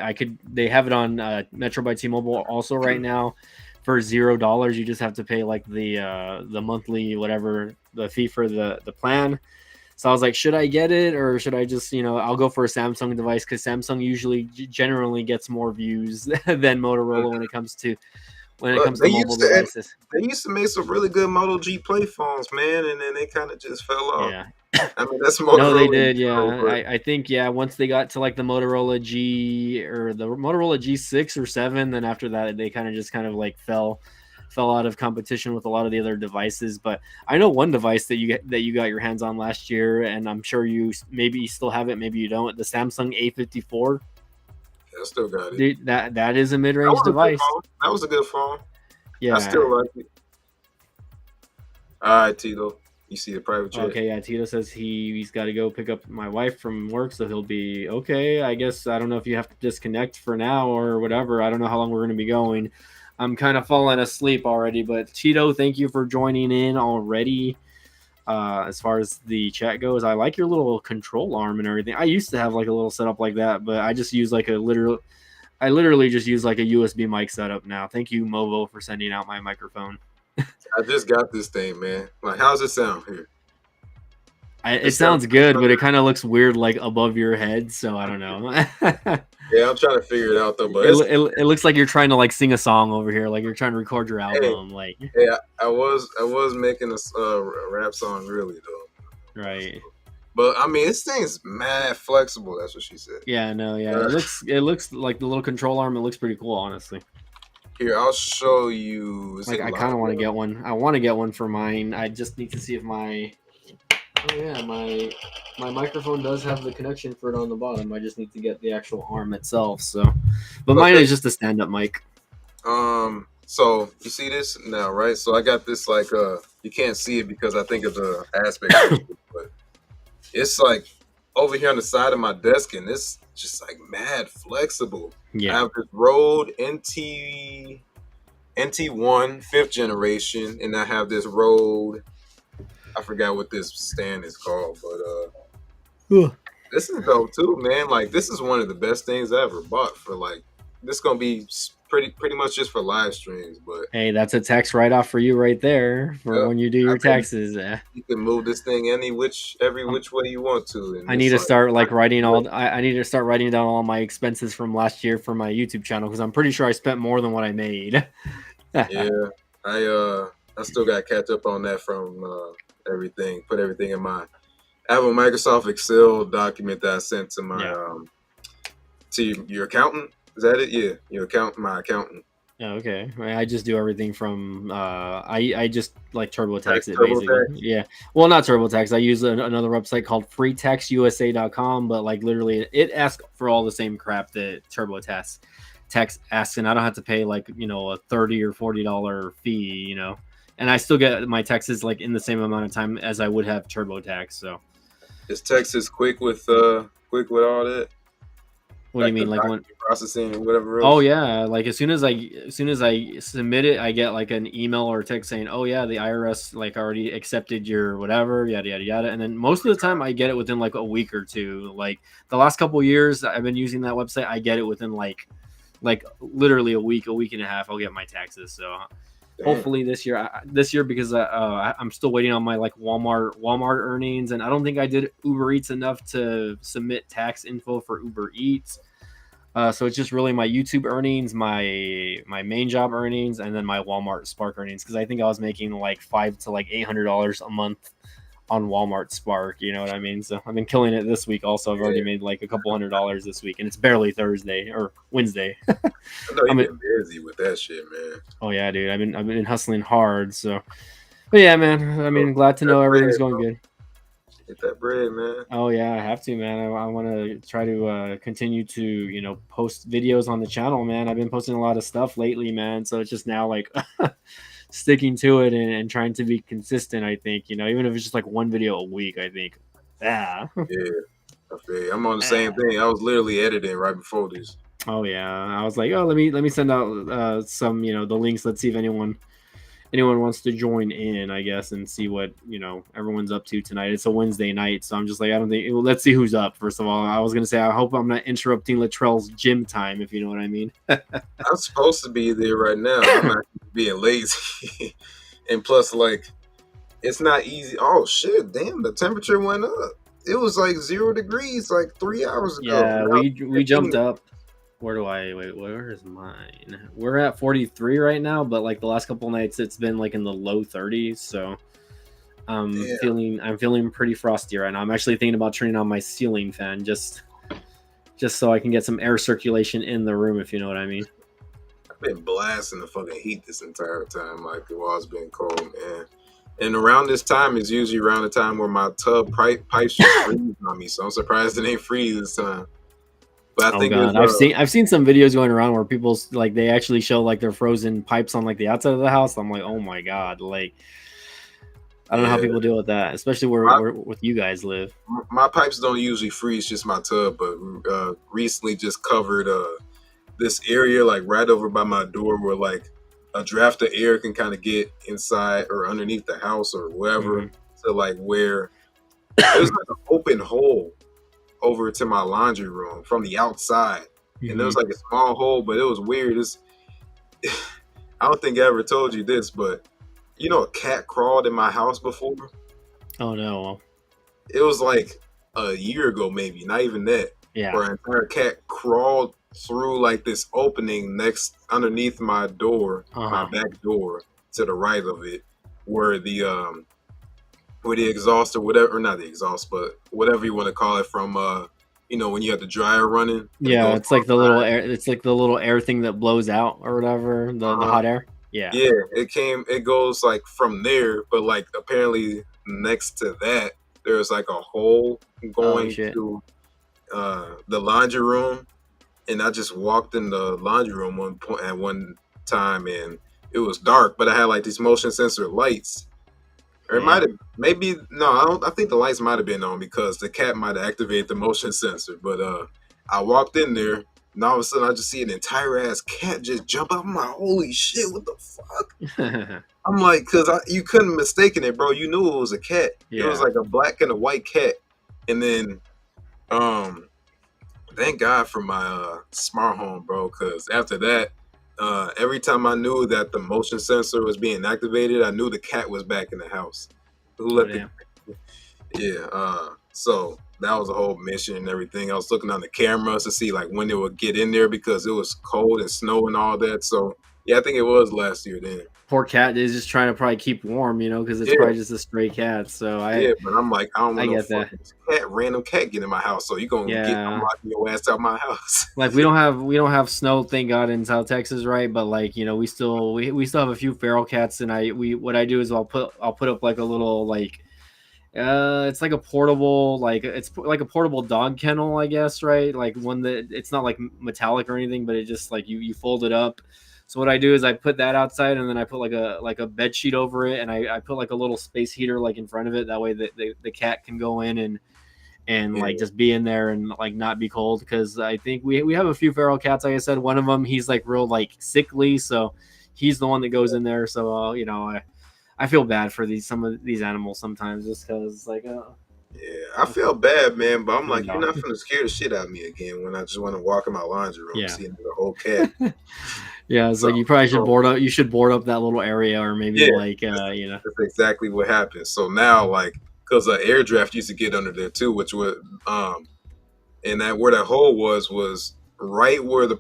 They have it on Metro by T-Mobile also right now for $0. You just have to pay like the monthly whatever the fee for the plan. So I was like, should I get it or should I just, I'll go for a Samsung device, because Samsung generally gets more views than Motorola when it comes to mobile devices. They used to make some really good Moto G Play phones, man, and then they kind of just fell off. Yeah. I mean, that's Motorola. No, they did, yeah. I think, once they got to like the Motorola G or the Motorola G6 or 7, then after that, they kind of like fell out of competition with a lot of the other devices. But I know one device that you got your hands on last year, and I'm sure you still have it, maybe you don't. The Samsung A54. Yeah, I still got it. Dude, that is a mid-range device. That was a good phone. Yeah, I still like it. All right, Tito. You see the private chat? Okay, yeah. Tito says he's got to go pick up my wife from work, so he'll be okay. I guess I don't know if you have to disconnect for now or whatever. I don't know how long we're going to be going. I'm kind of falling asleep already, but Tito, thank you for joining in already. As far as the chat goes, I like your little control arm and everything. I used to have like a little setup like that, but I just use I literally just use like a USB mic setup now. Thank you, Movo, for sending out my microphone. I just got this thing, man. Like, how's it sound here? It sounds good, but it kind of looks weird, like above your head. So I don't know. Yeah, I'm trying to figure it out though. But it looks like you're trying to like sing a song over here, like you're trying to record your album. Like, yeah, I was making a rap song really though. Right. But I mean, this thing's mad flexible. That's what she said. Yeah, no, yeah. It looks like the little control arm. It looks pretty cool, honestly. Here, I'll show you. Like, I kind of want to get one. I want to get one for mine. I just need to see if my my microphone does have the connection for it on the bottom. I just need to get the actual arm itself. So, but mine is just a stand-up mic. So you see this now, right? So I got this like you can't see it because I think of the aspect ratio, but it's like over here on the side of my desk, and it's just like mad flexible. Yeah. I have this Rode NT1 5th generation, and I have this Rode. I forgot what this stand is called, but this is dope too, man. Like, this is one of the best things I ever bought for like. This is gonna be pretty much just for live streams, but hey, that's a tax write-off for you right there for when you do your taxes. You can move this thing every which way you want to. I need to start like writing I need to start writing down all my expenses from last year for my YouTube channel, because I'm pretty sure I spent more than what I made. Yeah, I still got to catch up on that from everything. Put everything in my. I have a Microsoft Excel document that I sent to my to your accountant. Is that it? Yeah, your accountant, my accountant. Oh, okay. I just do everything from I just like TurboTax it basically. Yeah. Well, not TurboTax. I use another website called freetaxusa.com, but like literally it asks for all the same crap that TurboTax asks, and I don't have to pay like, you know, a $30 or $40 fee, you know. And I still get my taxes like in the same amount of time as I would have TurboTax. So is Texas quick with all that? What do you mean, like when processing or whatever else? Oh yeah, like as soon as I submit it, I get like an email or text saying, "Oh yeah, the IRS like already accepted your whatever, yada yada yada." And then most of the time, I get it within like a week or two. Like the last couple of years I've been using that website, I get it within like literally a week and a half. I'll get my taxes. So hopefully this year because I'm still waiting on my like Walmart earnings, and I don't think I did Uber Eats enough to submit tax info for Uber Eats. So it's just really my YouTube earnings, my main job earnings, and then my Walmart Spark earnings, because I think I was making like $500 to like $800 a month on Walmart Spark. You know what I mean? So I've been killing it this week. Also, I've already made like a couple $100 this week, and it's barely Thursday or Wednesday. I know you've been busy with that shit, man. Oh yeah, dude. I've been hustling hard. So, but yeah, man. I mean, glad to know everything's going good. Get that bread, man. Oh yeah, I have to, man. I want to try to continue to, you know, post videos on the channel, man. I've been posting a lot of stuff lately, man. So it's just now like sticking to it and trying to be consistent. I think, you know, even if it's just like one video a week, I think. Yeah. Okay. I'm on the same thing. I was literally editing right before this. Oh yeah, I was like, oh, let me send out some, you know, the links. Let's see if anyone wants to join in, I guess, and see what, you know, everyone's up to tonight. It's a Wednesday night, so I'm just like, I don't think. Well, let's see who's up. First of all, I was gonna say, I hope I'm not interrupting Latrell's gym time, if you know what I mean. I'm supposed to be there right now. I'm not being lazy, and plus, like, it's not easy. Oh shit! Damn, the temperature went up. It was like 0 degrees like 3 hours ago. Yeah, we jumped up. Where is mine? We're at 43 right now, but like the last couple of nights it's been like in the low 30s, so I'm feeling pretty frosty right now. I'm actually thinking about turning on my ceiling fan just so I can get some air circulation in the room, if you know what I mean. I've been blasting the fucking heat this entire time, like while it's been cold, man. And around this time is usually around the time where my tub pipes just freeze on me, so I'm surprised it ain't freeze this time. But I think I've seen some videos going around where people like they actually show like their frozen pipes on like the outside of the house. I'm like, oh my god, like I don't know how people deal with that, especially where with you guys live. My pipes don't usually freeze, just my tub. But recently, just covered this area like right over by my door where like a draft of air can kind of get inside or underneath the house or wherever to like where there's like an open hole over to my laundry room from the outside, and there was like a small hole, but it was weird. I don't think I ever told you this, but you know, a cat crawled in my house before. Oh no! it was like a year ago, maybe not even that, Yeah. where an entire cat crawled through like this opening next underneath my door, my back door to the right of it, where the exhaust or whatever, or not the exhaust, but whatever you want to call it from when you have the dryer running. Yeah, it's like the little air. It's like the little air thing that blows out or whatever. The hot air. Yeah. Yeah, it goes like from there, but like apparently next to that there's like a hole going to the laundry room, and I just walked in the laundry room one time, and it was dark, but I had like these motion sensor lights. Or it might have, maybe, no, I think the lights might have been on because the cat might have activated the motion sensor. But I walked in there, and all of a sudden I just see an entire ass cat just jump out. I'm like, holy shit, what the fuck? I'm like, because you couldn't mistaken it, bro. You knew it was a cat. Yeah. It was like a black and a white cat. And then, thank God for my smart home, bro, because after that, every time I knew that the motion sensor was being activated, I knew the cat was back in the house. So that was a whole mission and everything. I was looking on the cameras to see like when it would get in there because it was cold and snow and all that. So yeah, I think it was last year then. Poor cat is just trying to probably keep warm, because it's probably just a stray cat. So but I'm like, I don't want no fucking random cat get in my house. So you gonna get locking your ass out my house? Like we don't have snow, thank God, in South Texas, right? But like we still have a few feral cats, and what I do is I'll put up like a little like it's like a portable it's like a portable dog kennel, I guess, right? Like one that it's not like metallic or anything, but it just like you fold it up. So what I do is I put that outside, and then I put like a bed sheet over it, and I put like a little space heater like in front of it. That way the cat can go in and like just be in there and like not be cold. Because I think we have a few feral cats. Like I said, one of them, he's like real like sickly, so he's the one that goes in there. So I feel bad for some of these animals sometimes, just because like I feel bad, man, but I'm like, you're not gonna scare the shit out of me again when I just want to walk in my laundry room seeing the whole cat. Yeah, it's like you probably should board up. You should board up that little area, or maybe That's exactly what happened. So now, like, because air draft used to get under there too, which would and that where that hole was right where the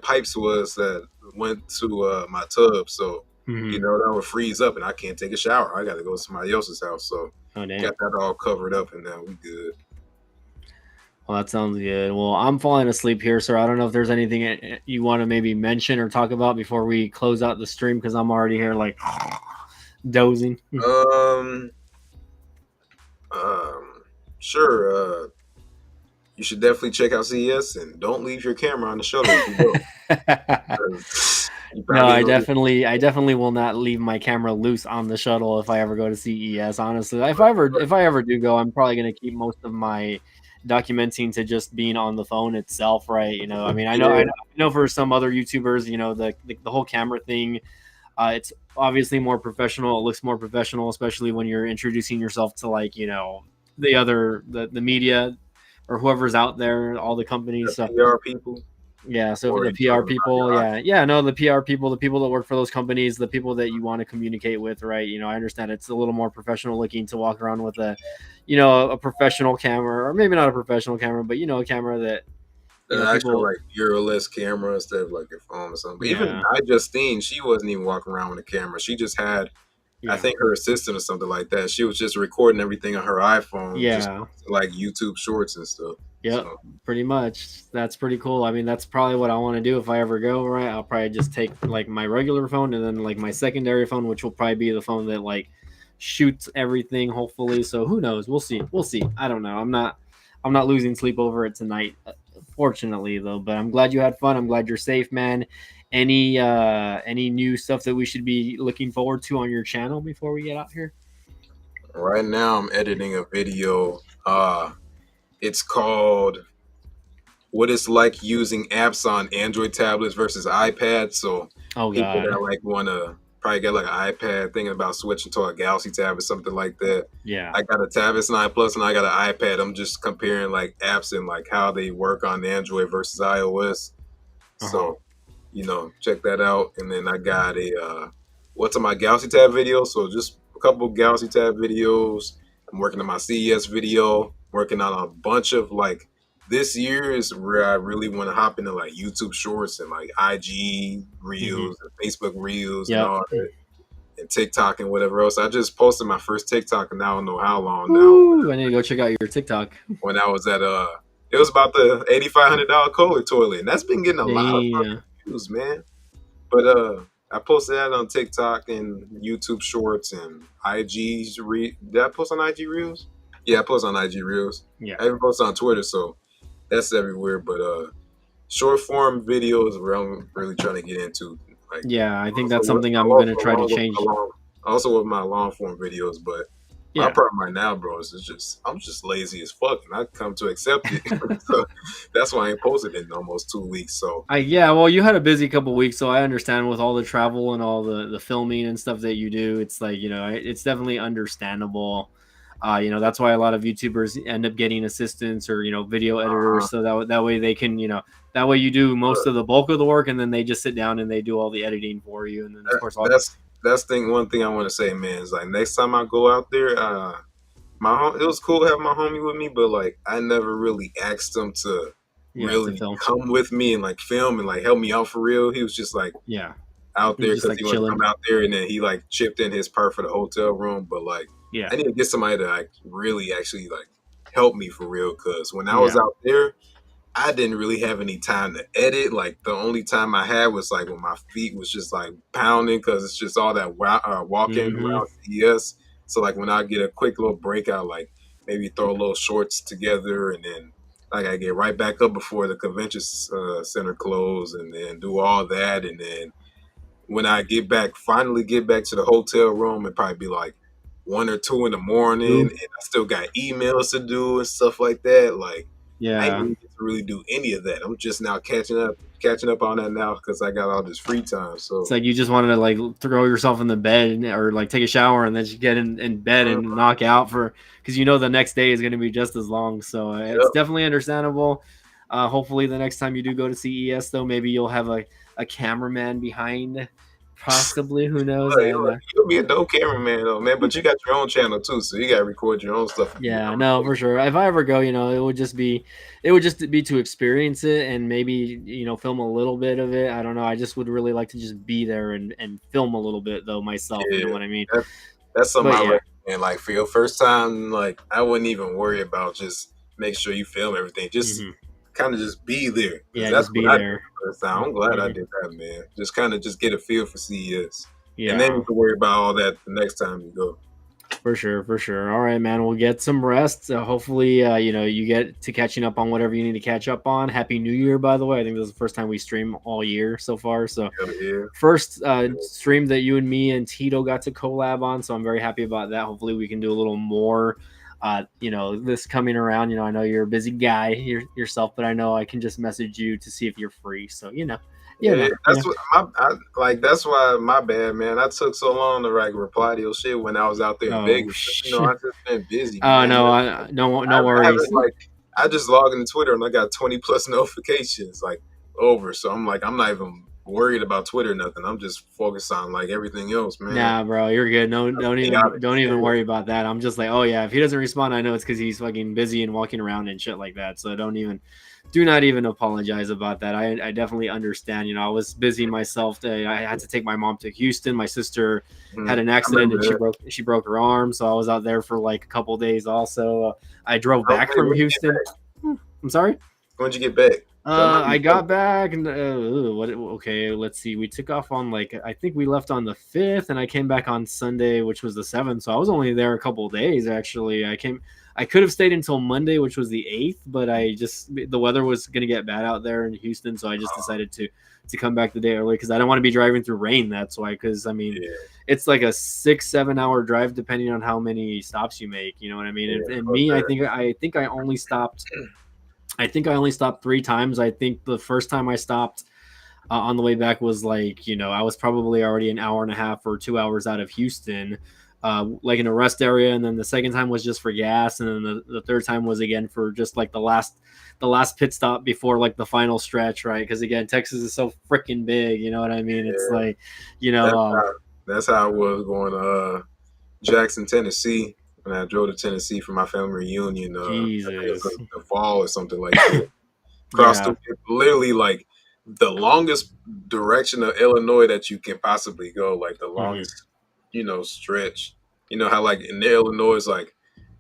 pipes was that went to my tub. So that would freeze up, and I can't take a shower. I got to go to somebody else's house. So got that all covered up, and now we good. Well, that sounds good. Well, I'm falling asleep here, sir. I don't know if there's anything you want to maybe mention or talk about before we close out the stream, because I'm already here like dozing. Sure. You should definitely check out CES, and don't leave your camera on the shuttle if you No, I definitely will not leave my camera loose on the shuttle if I ever go to CES. Honestly, if I ever do go, I'm probably going to keep most of my documenting to just being on the phone itself, right? I mean, I know for some other YouTubers, the whole camera thing, it's obviously more professional. It looks more professional, especially when you're introducing yourself to like the media or whoever's out there, all the companies, the PR people. Yeah, so for the PR people, the PR people, the people that work for those companies, the people that you want to communicate with, right? I understand it's a little more professional looking to walk around with a professional camera, or maybe not a professional camera, but a camera that actual like mirrorless camera instead of like your phone or something. But even Justine, she wasn't even walking around with a camera. She just had, I think, her assistant or something like that. She was just recording everything on her iPhone, just like YouTube Shorts and stuff. Yep, so. Pretty much. That's pretty cool. I mean, that's probably what I want to do if I ever go, right? I'll probably just take like my regular phone and then like my secondary phone, which will probably be the phone that like shoots everything, hopefully. So who knows? We'll see. I don't know. I'm not losing sleep over it tonight, fortunately, though. But I'm glad you had fun. I'm glad you're safe, man. Any new stuff that we should be looking forward to on your channel before we get out here? Right now, I'm editing a video. It's called "What It's Like Using Apps on Android Tablets versus iPad." So people that like want to probably get like an iPad, thinking about switching to a Galaxy Tab or something like that. Yeah, I got a Tab S9 Plus and I got an iPad. I'm just comparing like apps and like how they work on Android versus iOS. So check that out. And then I got a what's on my Galaxy Tab video. So just a couple of Galaxy Tab videos. I'm working on my CES video, working on a bunch of like. This year is where I really want to hop into like YouTube Shorts and like IG Reels and Facebook Reels and all that, and TikTok and whatever else. I just posted my first TikTok, and I don't know how long now. I need to go check out your TikTok. When I was at it was about the $8,500 Kohler toilet, and that's been getting a lot of views, man. But I posted that on TikTok and YouTube Shorts and IG's. Did I post on IG Reels? Yeah, I post on IG Reels. Yeah, I even post on Twitter, so that's everywhere. But short form videos, where I'm really trying to get into. Like, yeah, I think that's something I'm going to try to change. Also with my long form videos, but my problem right now, bro, is just I'm just lazy as fuck, and I come to accept it. So that's why I ain't posted in almost 2 weeks. So well, you had a busy couple weeks, so I understand with all the travel and all the filming and stuff that you do. It's like, it's definitely understandable. That's why a lot of YouTubers end up getting assistants or video editors, so that way they can that way you do most of the bulk of the work, and then they just sit down and they do all the editing for you. And then of course that's one thing I want to say, man, is like next time I go out there, it was cool to have my homie with me, but like I never really asked him to really come with me and like film and like help me out for real. He was just like out there because he wanted to come out there, and then he like chipped in his part for the hotel room. But like I need to get somebody to like really actually like help me for real, because when I was out there, I didn't really have any time to edit. Like the only time I had was like when my feet was just like pounding, because it's just all that walking around CES. So like when I get a quick little breakout, like maybe throw a little shorts together, and then like I get right back up before the convention center close, and then do all that, and then when I finally get back to the hotel room, it'd probably be like 1 or 2 in the morning, and I still got emails to do and stuff like that. Like I didn't get to really do any of that. I'm just now catching up on that now because I got all this free time. So it's like you just wanted to like throw yourself in the bed or like take a shower and then just get in bed and knock out because the next day is going to be just as long. So it's definitely understandable. Hopefully the next time you do go to CES, though, maybe you'll have a cameraman behind. Possibly, who knows? You'll be a dope cameraman, though, man. But you got your own channel too, so you got to record your own stuff. Yeah, no, for sure. If I ever go, it would just be to experience it and maybe film a little bit of it. I don't know. I just would really like to just be there and film a little bit though myself. You know what I mean? That's something I recommend. Like for your first time, like I wouldn't even worry about just make sure you film everything. Just kind of just be there. Yeah, that's just be there. I'm glad I did that, man. Just kind of just get a feel for CES. Yeah. And then you can worry about all that the next time you go. For sure. All right, man. We'll get some rest. Hopefully, you get to catching up on whatever you need to catch up on. Happy New Year, by the way. I think this is the first time we stream all year so far. So first stream that you and me and Tito got to collab on. So I'm very happy about that. Hopefully we can do a little more this coming around. I know you're a busy guy yourself, but I know I can just message you to see if you're free. So, that's why my bad, man. I took so long to reply to your shit when I was out there in Vegas. I just been busy. Oh, no, no worries. I just log into Twitter and I got 20 plus notifications over. So I'm like, I'm not even worried about Twitter or nothing. I'm just focused on like everything else, man. Nah, bro, you're good. No, don't even worry about that. I'm just like, oh yeah, if he doesn't respond, I know it's because he's fucking busy and walking around and shit like that. So do not even apologize about that. I definitely understand. I was busy myself. I had to take my mom to Houston. My sister had an accident and she broke her arm, so I was out there for like a couple days. Also, I drove back from Houston. I'm sorry. When'd you get back? I got back and okay, let's see. We took off on I think we left on the 5th and I came back on Sunday, which was the 7th. So I was only there a couple of days actually. I could have stayed until Monday, which was the 8th, but the weather was going to get bad out there in Houston, so I just decided to come back the day early because I don't want to be driving through rain. That's why, because it's like a 6-7 hour drive depending on how many stops you make. You know what I mean? And me, I think I only stopped 3 times. I think the first time I stopped on the way back was I was probably already an hour and a half or 2 hours out of Houston, like in a rest area. And then the second time was just for gas. And then the third time was again for just like the last pit stop before like the final stretch. Right. Cause again, Texas is so freaking big. You know what I mean? It's like, that's how it was going to Jackson, Tennessee. when I drove to Tennessee for my family reunion. I think it was Jesus. like the fall or something like that. Across Yeah. literally like the longest direction of Illinois that you can possibly go, like the Hmm. longest, stretch. You know how like in Illinois is like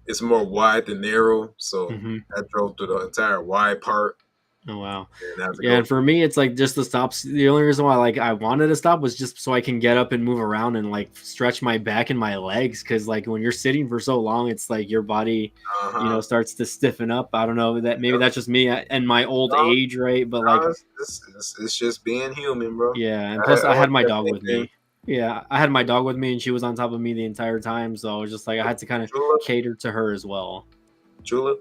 it's more wide than narrow, so Hmm. I drove through the entire wide part Oh wow. and I have to Yeah, go and for through. me it's like just the stops. The only reason why like I wanted to stop was just so I can get up and move around and like stretch my back and my legs, because like when you're sitting for so long it's like your body, Uh-huh. starts to stiffen up. I don't know, that maybe Yep. that's just me and my old No, age, right? But no, like, it's just being human, bro. yeah, and plus I I was had my dog with thinking, me. Yeah, I had my dog with me and she was on top of me the entire time, so I was just like I had to kind of Chula, cater to her as well. Chula.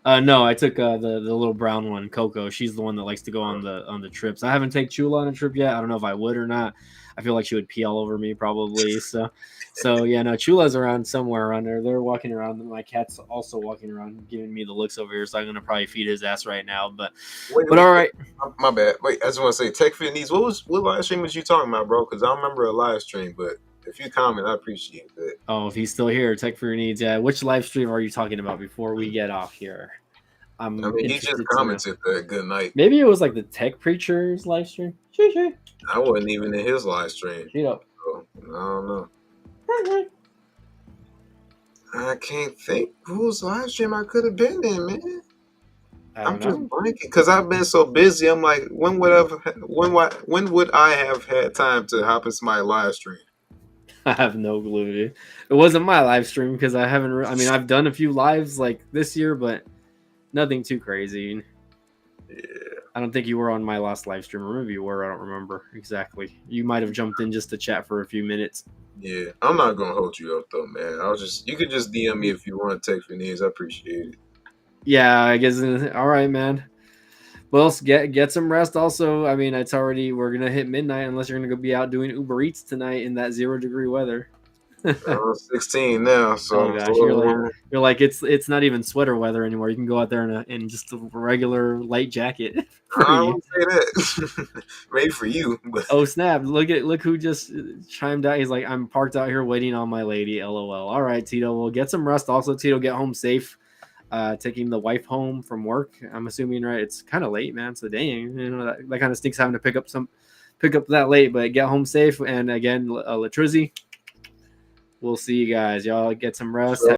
No, I took the little brown one, Coco. She's the one that likes to go on the trips. I haven't taken Chula on a trip yet. I don't know if I would or not. I feel like she would pee all over me probably. So yeah, no, Chula's around somewhere around there. They're walking around. My cat's also walking around, giving me the looks over here. So I'm gonna probably feed his ass right now. But all Wait. right. My bad. Wait, I just want to say, Tech Fit Needs. What live stream was you talking about, bro? Because I don't remember a live stream, but if you comment, I appreciate that. Oh, if he's still here, Tech for Your Needs. Yeah, which live stream are you talking about before we get off here? I I'm mean, he just interested to know. commented that good night. Maybe it was like the Tech Preacher's live stream. Shoo. I wasn't even in his live stream. Shut up. So, I don't know. I can't think whose live stream I could have been in, man. I I'm don't just know. blanking because I've been so busy. I'm like, when would I have had time to hop into my live stream? I have no clue, dude. It wasn't my live stream because I haven't. I mean, I've done a few lives like this year, but nothing too crazy. Yeah, I don't think you were on my last live stream, or maybe you were. I don't remember exactly. You might have jumped in just to chat for a few minutes. yeah. I'm not gonna hold you up though, man. You could just DM me if you want to text me needs. I appreciate it. Yeah, I guess. All right, man. Well, get some rest. Also, I mean, we're gonna hit midnight unless you're gonna go be out doing Uber Eats tonight in that 0-degree weather. 16 now, Oh so it's a gosh, little warmer. you're like it's not even sweater weather anymore. You can go out there in just a regular light jacket for I you. wouldn't say that. Maybe for you, but Oh snap! Look who just chimed out. He's like, I'm parked out here waiting on my lady. LOL. All right, Tito. We'll get some rest. Also, Tito, get home safe. Taking the wife home from work. I'm assuming, right? It's kind of late, man. So dang, that kind of stinks having to pick up that late. But get home safe. And again, Latrizzi, we'll see you guys. Y'all get some rest. sure.